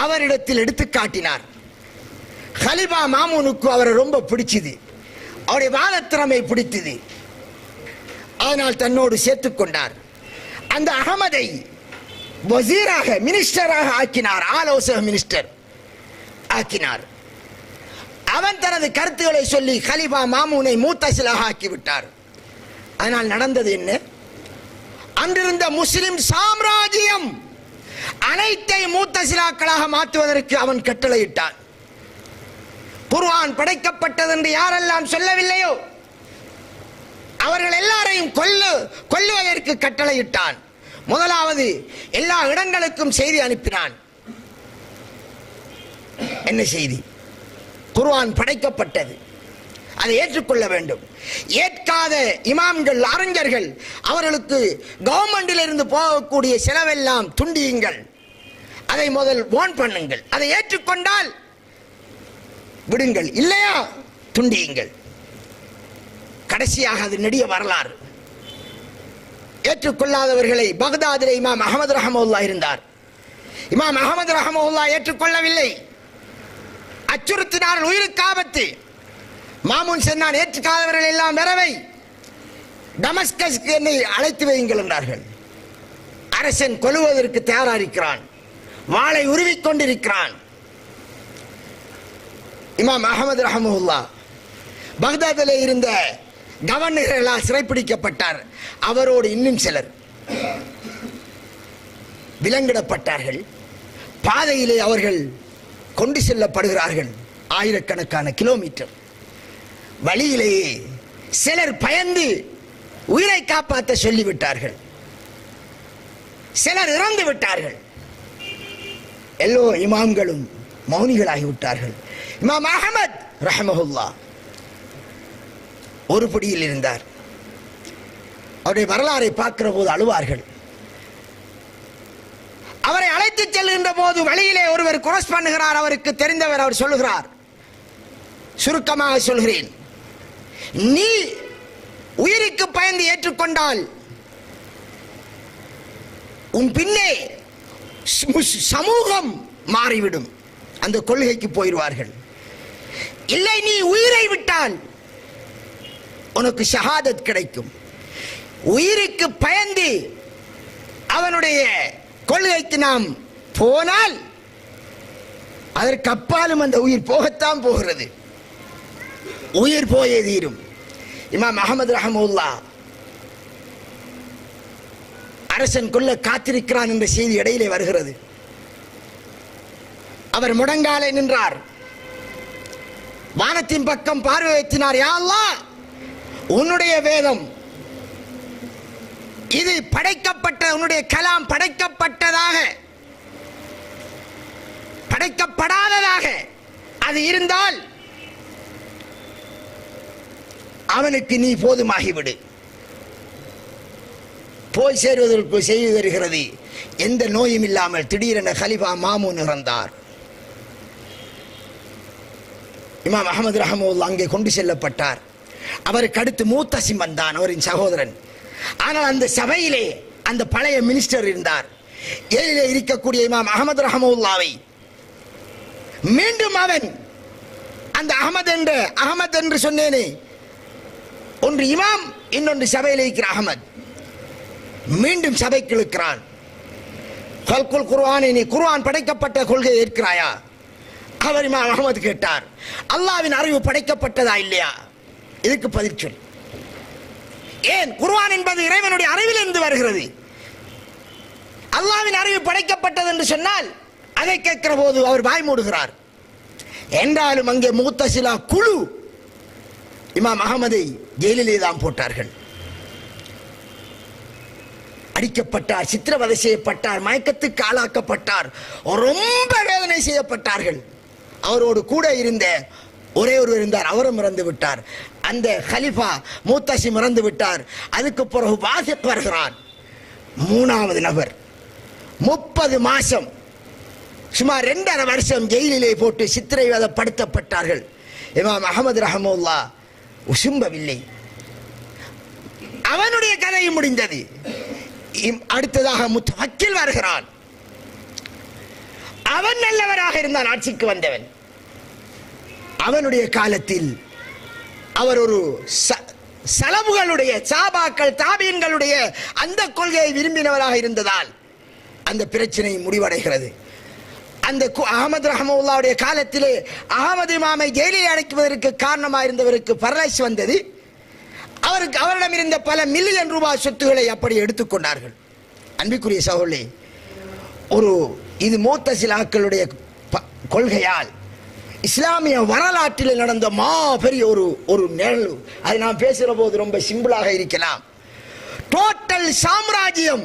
அவரிடத்தில் எடுத்து காட்டினார். ஹலிஃபா மாமூனுக்கு அவரை ரொம்ப பிடிச்சது, அவருடைய வாதத்திறமை பிடித்தது. அதனால் தன்னோடு சேர்த்துக் கொண்டார். அந்த அகமதை வசீராக, மினிஸ்டராக ஆக்கினார், ஆலோசக மினிஸ்டர் ஆக்கினார். அவன் தனது கருத்துக்களை சொல்லி கலிஃபா மாமூனை மூத்தசிலாக ஆக்கிவிட்டார். அதனால் நடந்தது என்ன? அன்றிருந்த முஸ்லிம் சாம்ராஜ்யம் அனைத்தை மூத்தசிலாக்களாக மாற்றுவதற்கு அவன் கட்டளையிட்டான். குர்ஆன் படைக்கப்பட்டது என்று யாரெல்லாம் சொல்லவில்லையோ அவர்கள் எல்லாரையும் கொல்லுவதற்கு கட்டளையிட்டான். முதலாவது எல்லா இடங்களுக்கும் செய்தி அனுப்பினான். என்ன செய்தி? குர்ஆன் படைக்கப்பட்டது, அதை ஏற்றுக்கொள்ள வேண்டும். ஏற்காத இமாம்கள், அறிஞர்கள், அவர்களுக்கு கவர்மெண்டில் இருந்து போகக்கூடிய செலவெல்லாம் துண்டியுங்கள், அதை முதல் ஓன் பண்ணுங்கள். அதை ஏற்றுக்கொண்டால் விடுங்கள், இல்லையா துண்டியுங்கள். கடைசியாக அது நெடிய வரலாறு. ஏற்றுக்கொள்ளாதவர்களை பக்தாதிலே இமாம் அஹ்மத் ரஹ்மத்துல்லாஹி இருந்தார். இமாம் அஹ்மத் ரஹ்மத்துல்லாஹி ஏற்றுக்கொள்ளவில்லை, அச்சுறுத்தினார்கள், உயிருக்கு ஆபத்து. மாமூன் சொன்னான், ஏற்றுக்காதவர்கள் எல்லாம் வரவை டமஸ்கஸ்க்கு என்னை அழைத்து வையுங்கள் என்றார்கள். அரசன் கொல்லுவதற்கு தயாராகிறான், வாளை உருவிக்கொண்டிருக்கிறான். இமாம் அஹ்மத் ரஹ்மத்துல்லாஹ் பக்தாதிலே இருந்த கவர்னர்களால் சிறைப்பிடிக்கப்பட்டார். அவரோடு இன்னும் சிலர் விலங்கிடப்பட்டார்கள். பாதையிலே அவர்கள் கொண்டு செல்லப்படுகிறார்கள், ஆயிரக்கணக்கான கிலோமீட்டர். வழியிலேயே சிலர் பயந்து உயிரை காப்பாற்ற சொல்லிவிட்டார்கள், சிலர் இறந்து விட்டார்கள். எல்லோ இமாம்களும் மௌனிகளாகிவிட்டார்கள். இமாம் அஹ்மத் ரஹ்மத்துல்லாஹ் ஒரு பிடியில் இருந்தார். அவருடைய வரலாறை பார்க்கிற போது அழுவார்கள். அவரை அழைத்து செல்கின்ற போது வழியிலே ஒருவர் குரோஸ் பண்ணுகிறார், அவருக்கு தெரிந்தவர். அவர் சொல்லுகிறார், சுருக்கமாக சொல்கிறேன், நீ உயிருக்கு பயந்து ஏற்றுக்கொண்டால் உன் பின்னே சமூகம் மாறிவிடும், அந்த கொள்கைக்கு போயிடுவார்கள். இல்லை, நீ உயிரை விட்டால் உனக்கு ஷஹாதத் கிடைக்கும். உயிருக்கு பயந்து அவனுடைய கொள்கைக்கு நாம் போனால் அதற்கு அப்பாலும் அந்த உயிர் போகத்தான் போகிறது, உயிர் போயே தீரும். இமாம் அஹ்மத் ரஹ்மத்துல்லாஹ் அரசன் கொல்ல காத்திருக்கிறான் என்ற செய்தி இடையிலே வருகிறது. அவர் முடங்காலே நின்றார், வானத்தின் பக்கம் பார்வை வைத்தினார். யா அல்லாஹ், உன்னுடைய வேதம் இது படைக்கப்பட்ட, உன்னுடைய கலாம் படைக்கப்பட்டதாக, படைக்கப்படாததாக அது இருந்தால் அவனுக்கு நீ போதுமாகிவிடு. போய் சேருவதற்கு செய்து தருகிறது. எந்த நோயும் இல்லாமல் திடீரென கலிஃபா மாமூன் இறந்தார். இமாம் அஹ்மத் ரஹ்மத்துல்லாஹ் அங்கே கொண்டு செல்லப்பட்டார். அவருக்கு அடுத்து மூத்தசிம் வந்தான், அவரின் சகோதரன். ஆனால் அந்த சபையிலே அந்த பழைய மினிஸ்டர் இருந்தார். ஏழிலே இருக்கக்கூடிய இமாம் அஹ்மத் ரஹ்மத்துல்லாஹ்வை மீண்டும் அவன் அந்த அஹ்மத் என்று சொன்னேனே, ஒன்று இமாம், இன்னொன்று சபையில் இருக்கிற அஹ்மத், மீண்டும் சபைக்கு இழுக்கிறான். குர்ஆனை, நீ குர்ஆன் படைக்கப்பட்ட கொள்கையை ஏற்கிறாயா? அவர் இமாம் அஹ்மத் கேட்டார், அல்லாஹ்வின் அறிவு படைக்கப்பட்டதா இல்லையா? இதுக்கு பதில் சொல். ஏன்? குர்ஆன் என்பது இறைவனுடைய அறிவிலிருந்து வருகிறது. அல்லாஹ்வின் அறிவு படைக்கப்பட்டது என்று சொன்னால் அதை கேட்கிற போது அவர் வாய் மூடுகிறார். என்றாலும் அங்கே முத்தசிலா குழு இமாம் அஹ்மதை ஜெயிலிலே தான் போட்டார்கள். அடிக்கப்பட்டார், சித்திரவதை செய்யப்பட்டார், மயக்கத்துக்கு ஆளாக்கப்பட்டார், ரொம்ப வேதனை செய்யப்பட்டார்கள். அவரோடு கூட இருந்த ஒரே ஒருவர் இருந்தார், அவரும் இறந்து விட்டார். அந்த ஹலிஃபா மூத்தசிம் இறந்து விட்டார். அதுக்கு பிறகு வாசிக் வருகிறான். மூணாவது நபர் 30 மாசம் சுமார் 2.5 வருஷம் ஜெயிலிலே போட்டு சித்திரைவதைப்படுத்தப்பட்டார்கள். இமாம் அஹமது ரஹ்மத்துல்லாஹ் உசும்பவில்லை. அவனுடைய கதையும் முடிந்தது. அடுத்ததாக முத்தவக்கில் வருகிறான். அவன் நல்லவராக இருந்தான், ஆட்சிக்கு வந்தவன். அவனுடைய காலத்தில் அவர் ஒரு சலபுகளுடைய சாபாக்கள் தாபீன்களுடைய அந்த கொள்கையை விரும்பினவராக இருந்ததால் அந்த பிரச்சனை முடிவடைகிறது. அந்த அஹமது ரஹ்மத்துல்லாஹ்வுடைய காலத்திலே அஹமது இமாமை ஜெயிலில் அடைக்குவதற்கு காரணமாக இருந்தவருக்கு பரலைஸ் வந்தது. அவரிடம் இருந்த பல மில்லியன் ரூபாய் சொத்துக்களை அப்படி எடுத்துக்கொண்டார்கள். அன்பிற்குரிய சகோதரர்களே, இது முத்தஸிலாக்களுடைய கொள்கையால் இஸ்லாமிய வரலாற்றில் நடந்த மாபெரிய ஒரு நிகழ்வு. அதை நாம் பேசுகிற போது ரொம்ப சிம்பிளாக இருக்கலாம். டோட்டல் சாம்ராஜ்யம்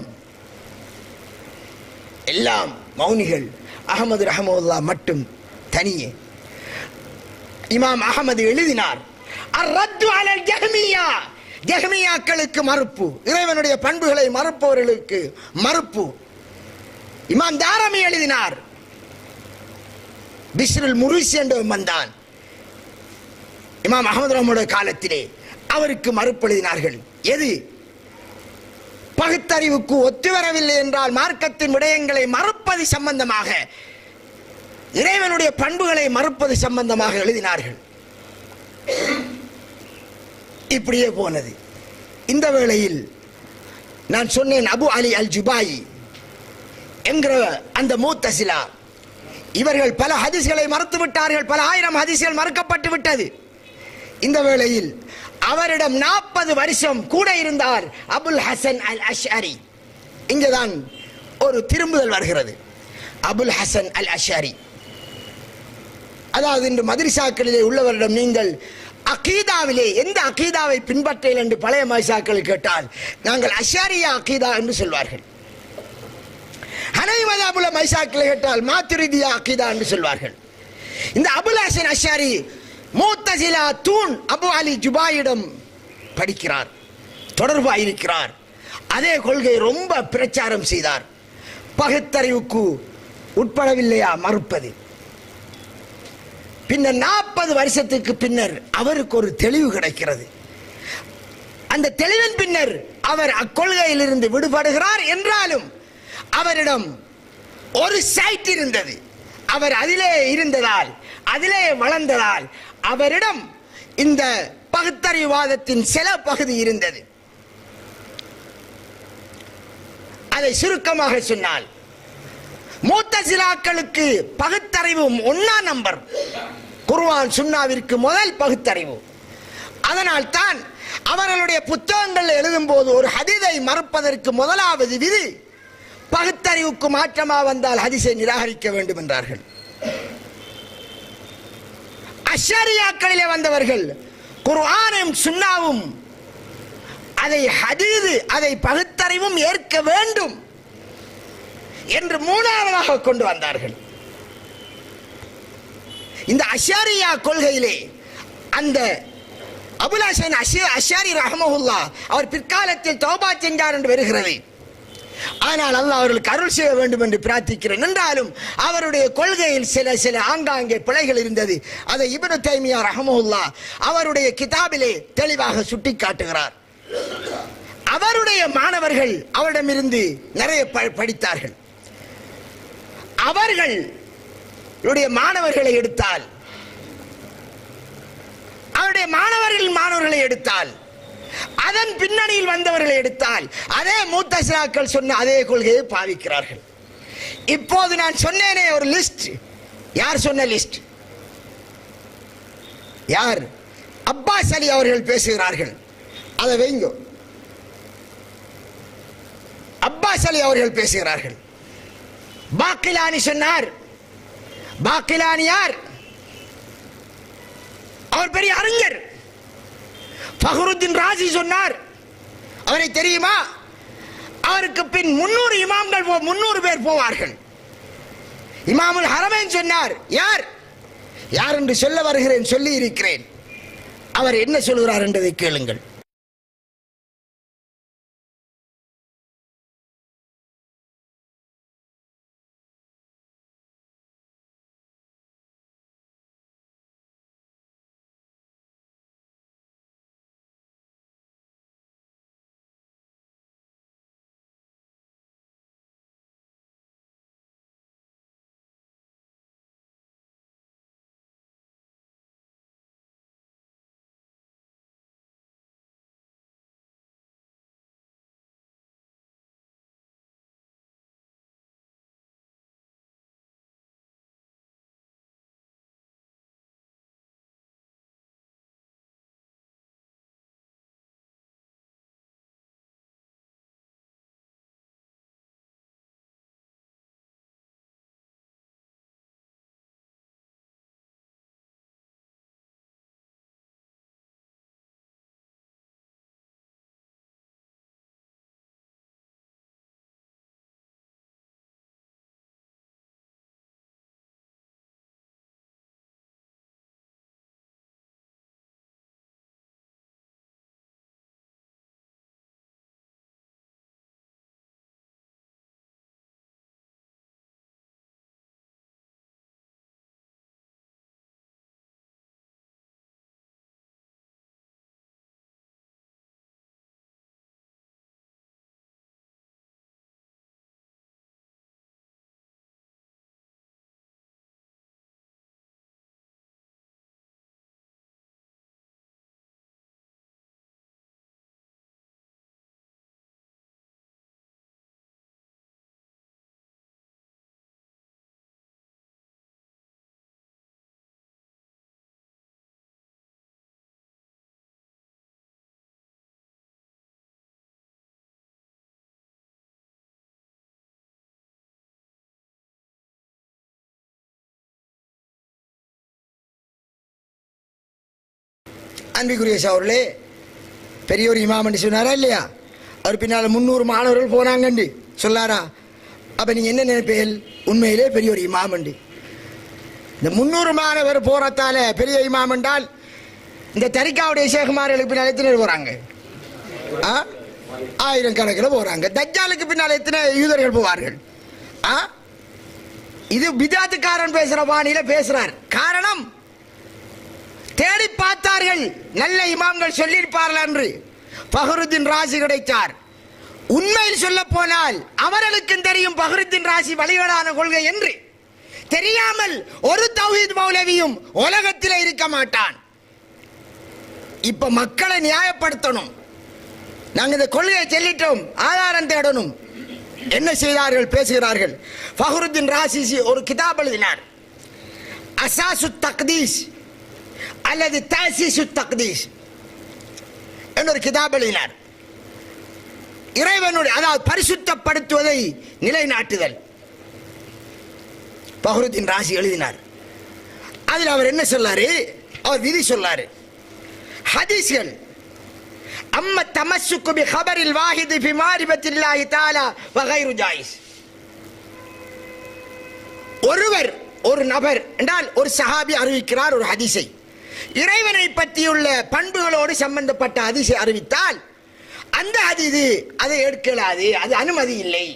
எல்லாம் மௌனிகள். அஹமது ரஹ்மத்துல்லாஹ் மட்டும் தனியே. இமாம் அஹமது எழுதினார், அர்ரத்து அலல் ஜஹ்மிய்யா, ஜஹ்மிய்யாக்களுக்கு மறுப்பு, இறைவனுடைய பண்புகளை மறுப்பவர்களுக்கு மறுப்பு. இமாம் தாரமி எழுதினார், பிஸ்ருல் முரிசி என்றவன் வந்தான் இமாம் அஹமது ரஹ்மத்துடைய காலத்திலே, அவருக்கு மறுப்பு எழுதினார்கள். எது? பகுத்தறிவுக்கு ஒத்துவரவில்லை என்றால் மார்க்கத்தின் விடயங்களை மறுப்பது சம்பந்தமாக, இறைவனுடைய பண்புகளை மறுப்பது சம்பந்தமாக எழுதினார்கள். இப்படியே போனது. இந்த வேளையில் நான் சொன்னேன், அபு அலி அல் ஜுபாயி என்கிற அந்த முத்தஸிலா இவர்கள் பல ஹதீஸ்களை மறுத்து விட்டார்கள். பல ஆயிரம் ஹதீஸ்கள் மறுக்கப்பட்டு விட்டது. இந்த வேளையில் அவரிடம் 40 வருஷம் கூட இருந்தார் அபுல் ஹசன் அல் அஷ்அரி. இங்கேதான் ஒரு திரும்புதல் வருகிறது. அபுல் ஹசன் அல் அஷ்அரி, அதாவது இன்று மதரசாக்களிலே உள்ளவரிடம் நீங்கள் அகீதாவிலே எந்த அகீதாவை பின்பற்றல் என்று பழைய மதரசாக்கள் கேட்டால் நாங்கள் அஷ்அரியா அகீதா என்று சொல்வார்கள். ஹனஃபி மذஹபுல மதரசாக்களை கேட்டால் மாத்துரிதியா அகீதா என்று சொல்வார்கள். இந்த அபுல் ஹசன் அஷ்அரி முத்தஸிலா தூண் அபு அலி ஜுபாயிடம் படிக்கிறார், தொடர்பாயிருக்கிறார். அதே கொள்கை ரொம்ப பிரச்சாரம் செய்தார். பகுத்தறிவுக்கு உட்படவில்லையா மறுப்பது. பின்னர் 40 வருஷத்துக்கு பின்னர் அவருக்கு ஒரு தெளிவு கிடைக்கிறது. அந்த தெளிவின் பின்னர் அவர் அக்கொள்கையிலிருந்து விடுபடுகிறார். என்றாலும் அவரிடம் ஒரு சைட் இருந்தது. அவர் அதிலே இருந்ததால், அதிலே வளர்ந்ததால் அவரிடம் இந்த பகுத்தறிவாதத்தின் சில பகுதி இருந்தது. அதை சுருக்கமாக சொன்னால், முத்தஸிலாக்களுக்கு பகுத்தறிவு 1ஆம் நம்பர், குர்ஆன் சுன்னாவிற்கு முதல் பகுத்தறிவு. அதனால் தான் அவர்களுடைய புத்தகங்கள் எழுதும் போது ஒரு ஹதீஸை மறுப்பதற்கு முதலாவது விதி, பகுத்தறிவுக்கு மாற்றமாக வந்தால் ஹதீஸை நிராகரிக்க வேண்டும் என்றார்கள். அஷ்அரியாக்களிலே வந்தவர்கள் குர்ஆனும் சுன்னாவும் அதை ஹதீஸ், அதை பகுத்தறிவும் ஏற்க வேண்டும் என்று 3ஆவதாக கொண்டு வந்தார்கள். இந்த அஷ்அரியா கொள்கையிலே அந்த அபுல் ஹசன் அஷ்அரி ரஹ்மத்துல்லாஹ் அவர் பிற்காலத்தில் தௌபா செஞ்சார் என்று வருகிறது. ஆனால் அல்லாஹ் அவர்களுக்கு அருள் செய்ய வேண்டும் என்று பிரார்த்திக்கிறேன். என்றாலும் அவருடைய கொள்கையில் சில ஆங்காங்கே பிழைகள் இருந்தது. அதை இப்னு தைமியா ரஹ்மத்துல்லாஹ் அவருடைய கிதாபிலே தெளிவாக சுட்டிக்காட்டுகிறார். அவருடைய மாணவர்கள் அவரிடமிருந்து நிறைய படித்தார்கள். அவர்களுடைய மாணவர்களை எடுத்தால், அவருடைய மாணவர்களை எடுத்தால், அதன் பின்னணியில் வந்தவர்களை எடுத்தால், அதே முத்தஸிலாக்கள் சொன்ன அதே கொள்கையை பாவிக்கிறார்கள். இப்போது நான் சொன்னேனே ஒரு லிஸ்ட், யார் சொன்ன லிஸ்ட்? யார்? அப்பாஸ் அலி அவர்கள் பேசுகிறார்கள். அதை வைங்க. அப்பாஸ் அலி அவர்கள் பேசுகிறார்கள். பாக்கிலானி சொன்னார். பாக்கிலானி யார்? அவர் பெரிய அறிஞர். ஃபஹ்ருத்தீன் ராசி சொன்னார். அவரை தெரியுமா? அவருக்கு பின் 300 இமாம்கள் 300 பேர் போவார்கள். இமாமுல் ஹரமைன் சொன்னார். யார் யார் என்று சொல்ல வருகிறேன், சொல்லி இருக்கிறேன். அவர் என்ன சொல்கிறார் என்பதை கேளுங்கள். அன்பிக்குரிய சகோதரர்களே, பெரிய ஒரு இமாம் என்று சொன்னாரா இல்லையா? அவர் பின்னால் 300 மாணவர்கள் போனாங்கண்டு சொல்லாரா? அப்ப நீங்க என்ன நினைப்பீர்கள்? உண்மையிலே பெரிய ஒரு இமாம் என்று. இந்த 300 மாணவர் போறதால பெரிய இமாம் என்றால் இந்த தரிகாவுடைய ஷேகுமார்களுக்கு பின்னால் எத்தனை பேர் போறாங்க? 1000 கணக்கில் போறாங்க. தஜ்ஜாலுக்கு பின்னால் எத்தனை யூதர்கள் போவார்கள்? இது பிதாத்துக்காரன் பேசுற பாணியில பேசுறார். காரணம், தேடி பார்த்தார்கள், நல்ல இமாம்கள் சொல்லியிருப்பார்கள் என்று. ஃபஹ்ருத்தீன் ராசி கிடைத்தார். உண்மையில் சொல்ல போனால் அவர்களுக்கும் தெரியும் ஃபஹ்ருத்தீன் ராசி வழிகேடான கொள்கை என்று. தெரியாமல் ஒரு தௌஹீத் மௌலவியும் உலகத்தில் இருக்க மாட்டான். இப்ப மக்களை நியாயப்படுத்தணும். நாங்கள் இந்த கொள்கையை சொல்லிட்டோம், ஆதாரம் தேடணும். என்ன செய்தார்கள்? பேசுகிறார்கள். ஃபஹ்ருத்தீன் ராசி ஒரு கிதாப் எழுதினார், அசாசு தக்தீஸ் அல்லது தஅசீசு தக்தீஸ் என்ற ஒரு கிதாப் எழுதினார். இறைவனுடைய, அதாவது பரிசுத்தப்படுத்துவதை நிலைநாட்டுதல், ஃபஹ்ருத்தீன் ராசி எழுதினார். அதில் அவர் என்ன சொல்லாரு? அவர் விதி சொல்லாரு, ஹதீஸ்கள் அம்ம தமஸ்ஸுக்கு பி ஹபரில் வாஹித் ஃபி மாரிஃபத்தில்லாஹி தஆலா வ கைரு ஜாயிஸ். ஒருவர், ஒரு நபர் என்றால் ஒரு சஹாபி அறிவிக்கிறார் ஒரு ஹதீஸை, இறைவனை பற்றியுள்ள பண்புகளோடு சம்பந்தப்பட்ட ஹதீஸை அறிவித்தால் அந்த ஹதீஸ் அதை எடுக்கலாது, அது அனுமதி இல்லை.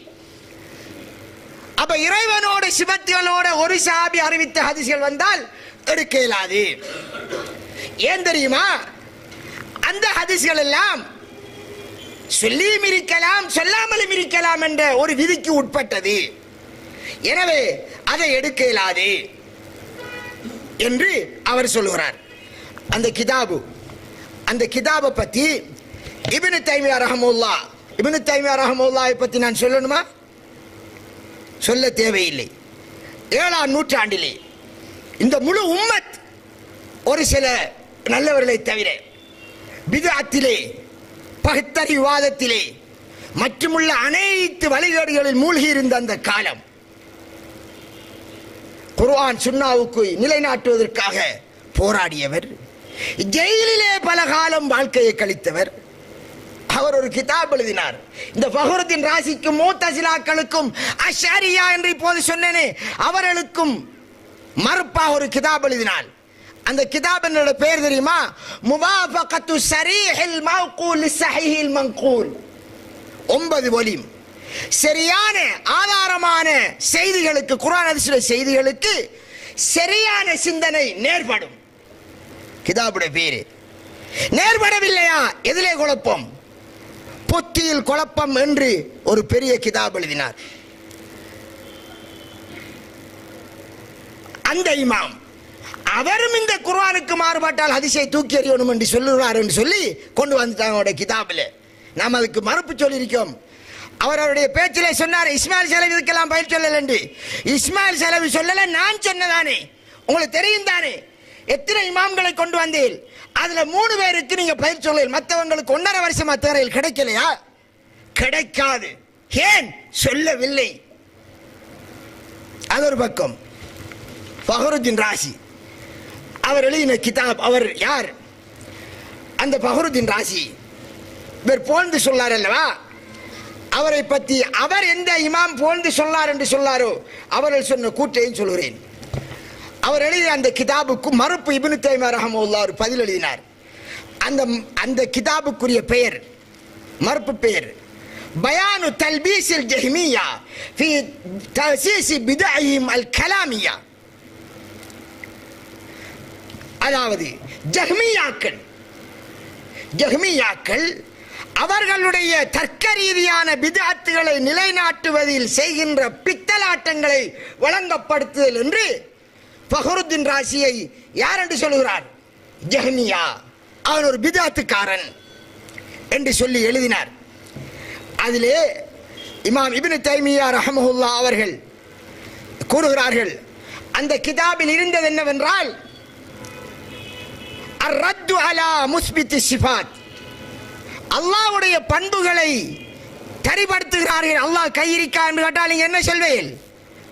அப்ப இறைவனோட சிவத்திகளோட ஒரு சஹாபி அறிவித்த ஹதீஸ்கள் வந்தால் எடுக்க இயலாது. ஏன் தெரியுமா? அந்த ஹதீஸ்கள் எல்லாம் சொல்லியும் இருக்கலாம், சொல்லாமலும் இருக்கலாம் என்ற ஒரு விதிக்கு உட்பட்டது. எனவே அதை எடுக்க இயலாது என்று அவர் சொல்லுகிறார். அந்த கிதாபை பத்தி இப்னு தைமியா ரஹ்மத்துல்லாஹி பத்தி நான் சொல்லணுமா? சொல்ல தேவையில்லை. 7ஆம் நூற்றாண்டிலே இந்த முழு உம்மத் ஒரு சில நல்லவர்களை தவிர பித்அத்திலே, பகுத்தறி விவாதத்திலே மற்றுமுள்ள அனைத்து வழிகேடுகளில் மூழ்கி இருந்த அந்த காலம், குர்ஆன் சுன்னாவுக்கு நிலைநாட்டுவதற்காக போராடியவர், ஜெயிலிலே பல காலம் வாழ்க்கையை கழித்தவர். அவர் ஒரு கிதாப் எழுதினார். இந்த ஃபஹ்ருத்தீன் ராசிக்கும் முஅ்தஸிலாக்களுக்கும் அஷ்அரியா என்று இப்போது சொன்னேனே அவர்களுக்கும் மறுப்பாக ஒரு கிதாப் எழுதினார். அந்த கிதாப் என்னோட பேர் தெரியுமா? முவாஃபகத்து ஸரீஹில் மவ்கூல் லிஸ்ஸஹீஹில் மன்கூல். 9 வால்யூம். சரியான ஆதாரமான செய்திகளுக்கு, குர்ஆன் ஹதீஸுடைய செய்திகளுக்கு சரியான சிந்தனை நேர்படும். கிதாபுடைய பேரு. நேர்படவில்லையா எதிலே குழப்பம்? புத்தியில் குழப்பம் என்று ஒரு பெரிய கிதாப் எழுதினார். அந்த இமாம் அவரும் இந்த குர்ஆனுக்கு மாறுபட்டால் ஹதீஸை தூக்கி எறியணும் என்று சொல்லுகிறார் என்று சொல்லி கொண்டு வந்துட்டாங்க அவருடைய கிதாபில். நாம் அதுக்கு மறுப்பு சொல்லியிருக்கோம். அவருடைய பேச்சிலே சொன்னார், இஸ்மாயில் சலவி இதுக்கெல்லாம் பயிர் சொல்லல என்று. இஸ்மாயில் சலவி சொல்லல, நான் சொன்னதானே, உங்களுக்கு தெரியும் தானே. எத்தனை இமாம்களை கொண்டு வந்தீர்கள், அதுல 3 பேருக்கு நீங்க பயிர் சொல்ல, மற்றவங்களுக்கு 1.5 வருஷம் அத்தகையில் கிடைக்கலையா? கிடைக்காது. ஏன் சொல்லவில்லை? அது ஒரு பக்கம். ஃபஹ்ருத்தீன் ராசி அவர் எழுதின கிதாப். அவர் யார்? அந்த ஃபஹ்ருத்தீன் ராசி இவர் போழ்ந்து சொல்லார் அல்லவா? அவரை பற்றி அவர் எந்த இமாம் போழ்ந்து சொல்லார் என்று சொல்லாரோ அவர்கள் சொன்ன கூற்றையும் சொல்கிறேன். அவர் எழுதிய அந்த கிதாபுக்கு மறுப்பு இப்னு தைமியா ரஹ்மத்துல்லாஹி ஒரு பதில் எழுதினார். அந்த கிதாபுக்குரிய பெயர், மறுப்பு பெயர், பயானு தல்பீஸில் ஜஹ்மிய்யா ஃபீ தஸீஸ் பிதஅஹிம் அல் கலாமியா. அதாவது ஜஹ்மியாக்கள் அவர்களுடைய தர்க்க ரீதியான பித்அத்துகளை நிலைநாட்டுவதில் செய்கின்ற பித்தலாட்டங்களை வழங்கப்படுத்துதல் என்று ஃபஹ்ருத்தீன் ராசியை யார் என்று சொல்கிறார்? ஜஹ்மியா, அவன் ஒரு பித்அத்துக்காரன் என்று சொல்லி எழுதினார். அதிலே இமாம் இப்னு தைமியா ரஹ்மத்துல்லாஹி அவர்கள் கூறுகிறார்கள், அந்த கிதாபில் இருந்தது என்னவென்றால் அர்ரத்து அலா முஸ்பித் சிஃபாத், அல்லாஹ்வுடைய பண்புகளை தரிபடுத்துகிறார்கள். அல்லாஹ் கை இருக்கா என்று கேட்டால் நீங்க என்ன சொல்வீர்கள்?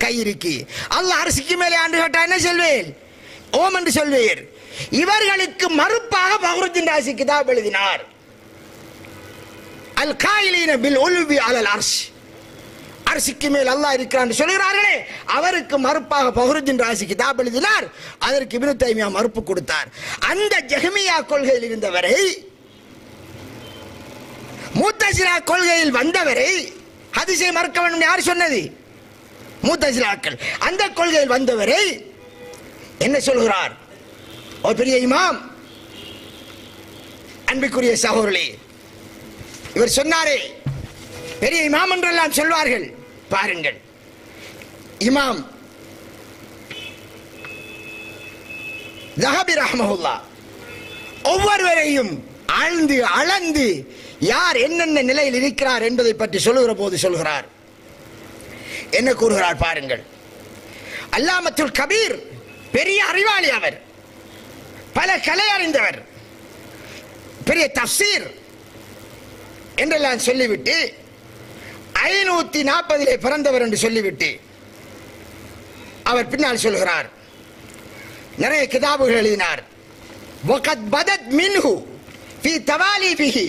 கை இருக்கு. அல்லாஹ் அரசுக்கு மேலே ஆண்டு கேட்டால் என்ன சொல்வீர்கள்? ஓம் என்று சொல்வீர். இவர்களுக்கு மறுப்பாக ஃபஹ்ருத்தீன் ராஸி கிதாப் எழுதினார். அல் காயிலீன பில் உல்வி அலல் அர்ஷ், அர்ஷுக்கு மேல் அல்லாஹ் இருக்கிறான் சொல்கிறார்களே, அவருக்கு மறுப்பாக ஃபஹ்ருத்தீன் ராஸி கிதாப் எழுதினார். அதற்கு இப்னு தைமியா மறுப்பு கொடுத்தார். அந்த ஜஹ்மியா கொள்கையில் இருந்தவரை, முத்தஸிலா கொள்கையில் வந்தவரை ஹதீஸை மறுக்க வேண்டும் யார் சொன்னது? முத்தஸிலாக்கள். அந்த கொள்கையில் வந்தவரை என்ன சொல்கிறார்? ஒரு பெரிய இமாம், அன்பிற்குரிய சகோதரர்களே, இவர் சொன்னாரே, பெரிய இமாம் என்றெல்லாம் சொல்வார்கள். பாருங்கள், இமாம் ஸஹபி ரஹ்மஹுல்லாஹ் ஒவ்வொருவரையும் ஆழ்ந்து அளந்து யார் என்னென்ன நிலையில் இருக்கிறார் என்பதை பற்றி சொல்லுகிற போது சொல்கிறார். என்ன கூறுகிறார் பாருங்கள். அல்லாமத்துல் கபீர் பெரிய அறிவாளி, அவர் பல கலை அறிந்தவர், பெரிய தஃசீர் என்றெல்லாம் சொல்லிவிட்டு 540 பிறந்தவர் என்று சொல்லிவிட்டு அவர் பின்னால் சொல்கிறார், நிறைய கிதாபுகள் எழுதினார். வகத் பதத் மின்ஹு ஃபீ தவாலிஃபிஹி,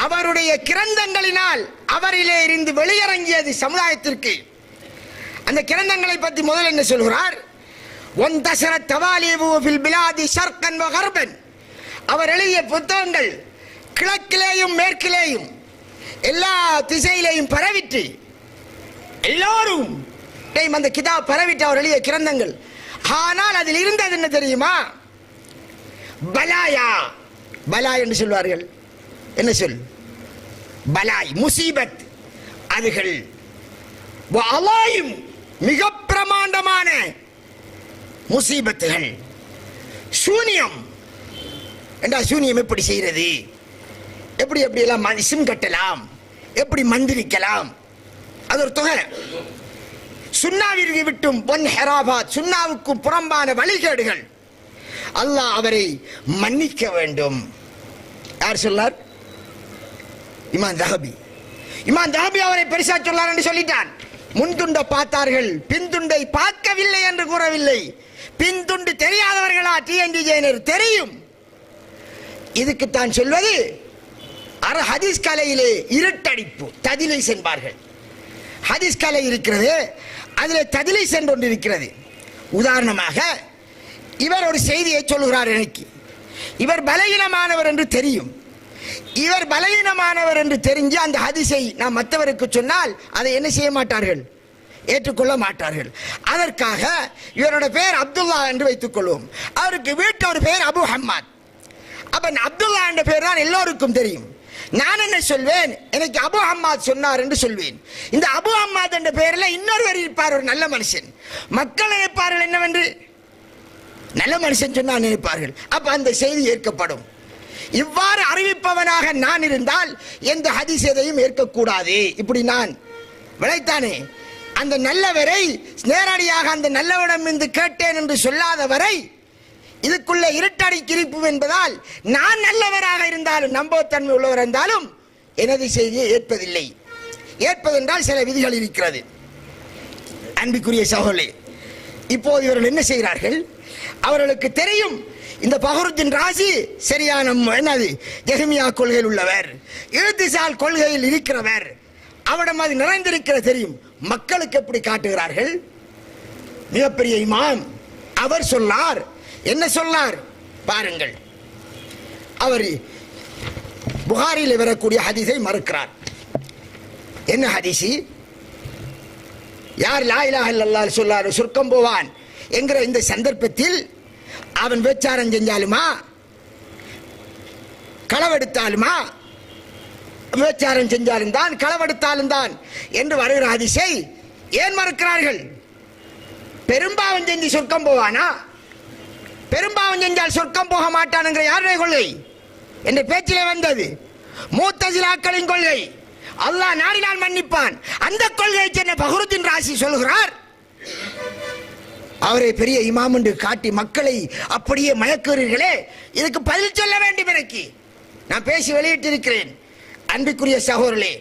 அவருடைய கிரந்தங்களினால் அவரிலே இருந்து வெளியிறங்கியது சமுதாயத்திற்கு. அந்த கிரந்தங்களை பற்றி முதல் என்ன சொல்கிறார்? வந்தஸர தவாலிஃபு ஃபில் பிலாதி ஷர்கன் வ கர்பன், அவர் எழுதிய புத்தகங்கள் கிழக்கிலேயும் மேற்கிலேயும் எல்லா திசையிலேயும் பரவிட்டு, எல்லோரும் அந்த கிதாப் பரவிட்டு அவர் எழுதிய கிரந்தங்கள். ஆனால் அதில் இருந்தது என்ன தெரியுமா? பலாயா, பலா என்று சொல்வார்கள். என்ன சொல்? பலாய், முசீபத், அதுகள் அலாயும் மிக பிரமாண்டமான முசீபத்துகள். சூனியம் என்றா சூனியம் எப்படி செய்கிறது, எப்படி எப்படி எல்லாம் இஸ்ம் கட்டலாம், எப்படி மந்திரிக்கலாம், அது ஒரு தொகை. சுன்னாவிற்கு விட்டும் பொன் ஹெராபாத், சுன்னாவுக்கு புறம்பான வழிகேடுகள். அல்லாஹ் அவரை மன்னிக்க வேண்டும். யார் சொன்னார்? இமாம் ஸஹபி. இமாம் ஸஹபி அவரை பெருசா சொன்னார் என்று சொல்லிட்டான். முன்துண்டை பார்த்தார்கள், பின்துண்டை பார்க்கவில்லை என்று கூறவில்லை. பின்துண்டு தெரியாதவர்களா டிஎன்டி ஜெயினர்? தெரியும். இதுக்குத்தான் சொல்வது ஹதீஸ் கலையிலே இருட்டடிப்பு, ததிலீஸ் என்பார்கள். ஹதீஸ் கலை இருக்கிறது, அதில் ததிலீஸ் என்று ஒன்று இருக்கிறது. உதாரணமாக, இவர் ஒரு செய்தியை சொல்லுகிறார் எனக்கு, இவர் பலகீனமானவர் என்று தெரியும். இவர் பலகீனமானவர் என்று தெரிஞ்சு அந்த ஹதீஸை நாம் மற்றவருக்கு சொன்னால் அதை என்ன செய்ய மாட்டார்கள்? ஏற்றுக்கொள்ள மாட்டார்கள். அதற்காக இவரோட பேர் அப்துல்லா என்று வைத்துக் கொள்வோம். அவருக்கு வீட்டோட பேர் அபு ஹம்மாத். அப்ப அப்துல்லா என்ற பேர் தான் எல்லோருக்கும் தெரியும். நான் என்ன சொல்வேன்? எனக்கு அபு ஹம்மாத் சொன்னார் என்று சொல்வேன். இந்த அபு ஹம்மாத் என்ற பெயரில் இன்னொருவர் இருப்பார், ஒரு நல்ல மனுஷன். மக்கள் நினைப்பார்கள் என்னவென்று? நல்ல மனுஷன் சொன்னால் நினைப்பார்கள். அப்ப அந்த செய்தி ஏற்கப்படும். இவ்வாறு அறிவிப்பவனாக நான் இருந்தால் எந்த ஹதீஸ் எதையும் ஏற்கக்கூடாது. இப்படி நான் விளைத்தானே, அந்த நல்லவரை நேரடியாக அந்த நல்லவரிடம் இருந்து கேட்டேன் என்று சொல்லாதவரை இதுக்குள்ள இருட்டடி கிரிப்பு என்பதால் நான் நல்லவராக இருந்தாலும் நம்பத்தன்மை உள்ளவர் இருந்தாலும் எனது செய்தியை ஏற்பதில்லை. ஏற்பதென்றால் சில விதிகள் இருக்கிறது. அன்பிற்குரிய சகோதரர்களே, இப்போது இவர்கள் என்ன செய்கிறார்கள்? அவர்களுக்கு தெரியும் இந்த ஃபஹ்ருத்தீன் ராஸி சரியான என்னது ஜஹ்மியா கொள்கையில் உள்ளவர், இழ்திசால் கொள்கையில் இருக்கிறவர், அவரிடம் அது நிறைந்திருக்கிற தெரியும். மக்களுக்கு எப்படி காட்டுகிறார்கள்? மிகப்பெரிய இமாம் அவர் சொன்னார். என்ன சொன்னார் பாருங்கள். அவர் புகாரியில் வரக்கூடிய ஹதீஸை மறுக்கிறார். என்ன ஹதீஸி? யார் லா இலாஹ இல்லல்லாஹ் சொல்லார் சொர்க்கம் போவான் என்கிற இந்த சந்தர்ப்பத்தில் அவன் விபச்சாரம் செஞ்சாலுமா, களவெடுத்தாலுமா, விபச்சாரம் செஞ்சாலும் தான் களவெடுத்தாலும் தான் என்று வருகிற ஹதீஸை ஏன் மறுக்கிறார்கள்? பெரும்பாவம் செஞ்சு சொர்க்கம் போவானா? பெரும்பாவம் செஞ்சால் சொர்க்கம் போக மாட்டான் யாருடைய கொள்கை என்ற பேச்சிலே வந்தது? முத்தஸிலாக்களின் கொள்கை. அல்லாஹ் நாடினால் மன்னிப்பான். அந்த கொள்கையை சொன்ன ஃபஹ்ருத்தீன் ராஸி சொல்கிறார், அவரை பெரிய இமாம் என்று காட்டி மக்களை அப்படியே மயக்குகிறீர்களே, இதுக்கு பதில் சொல்ல வேண்டும். எனக்கு நான் பேசி வெளியிட்டிருக்கிறேன். அன்பிற்குரிய சகோதரர்களே,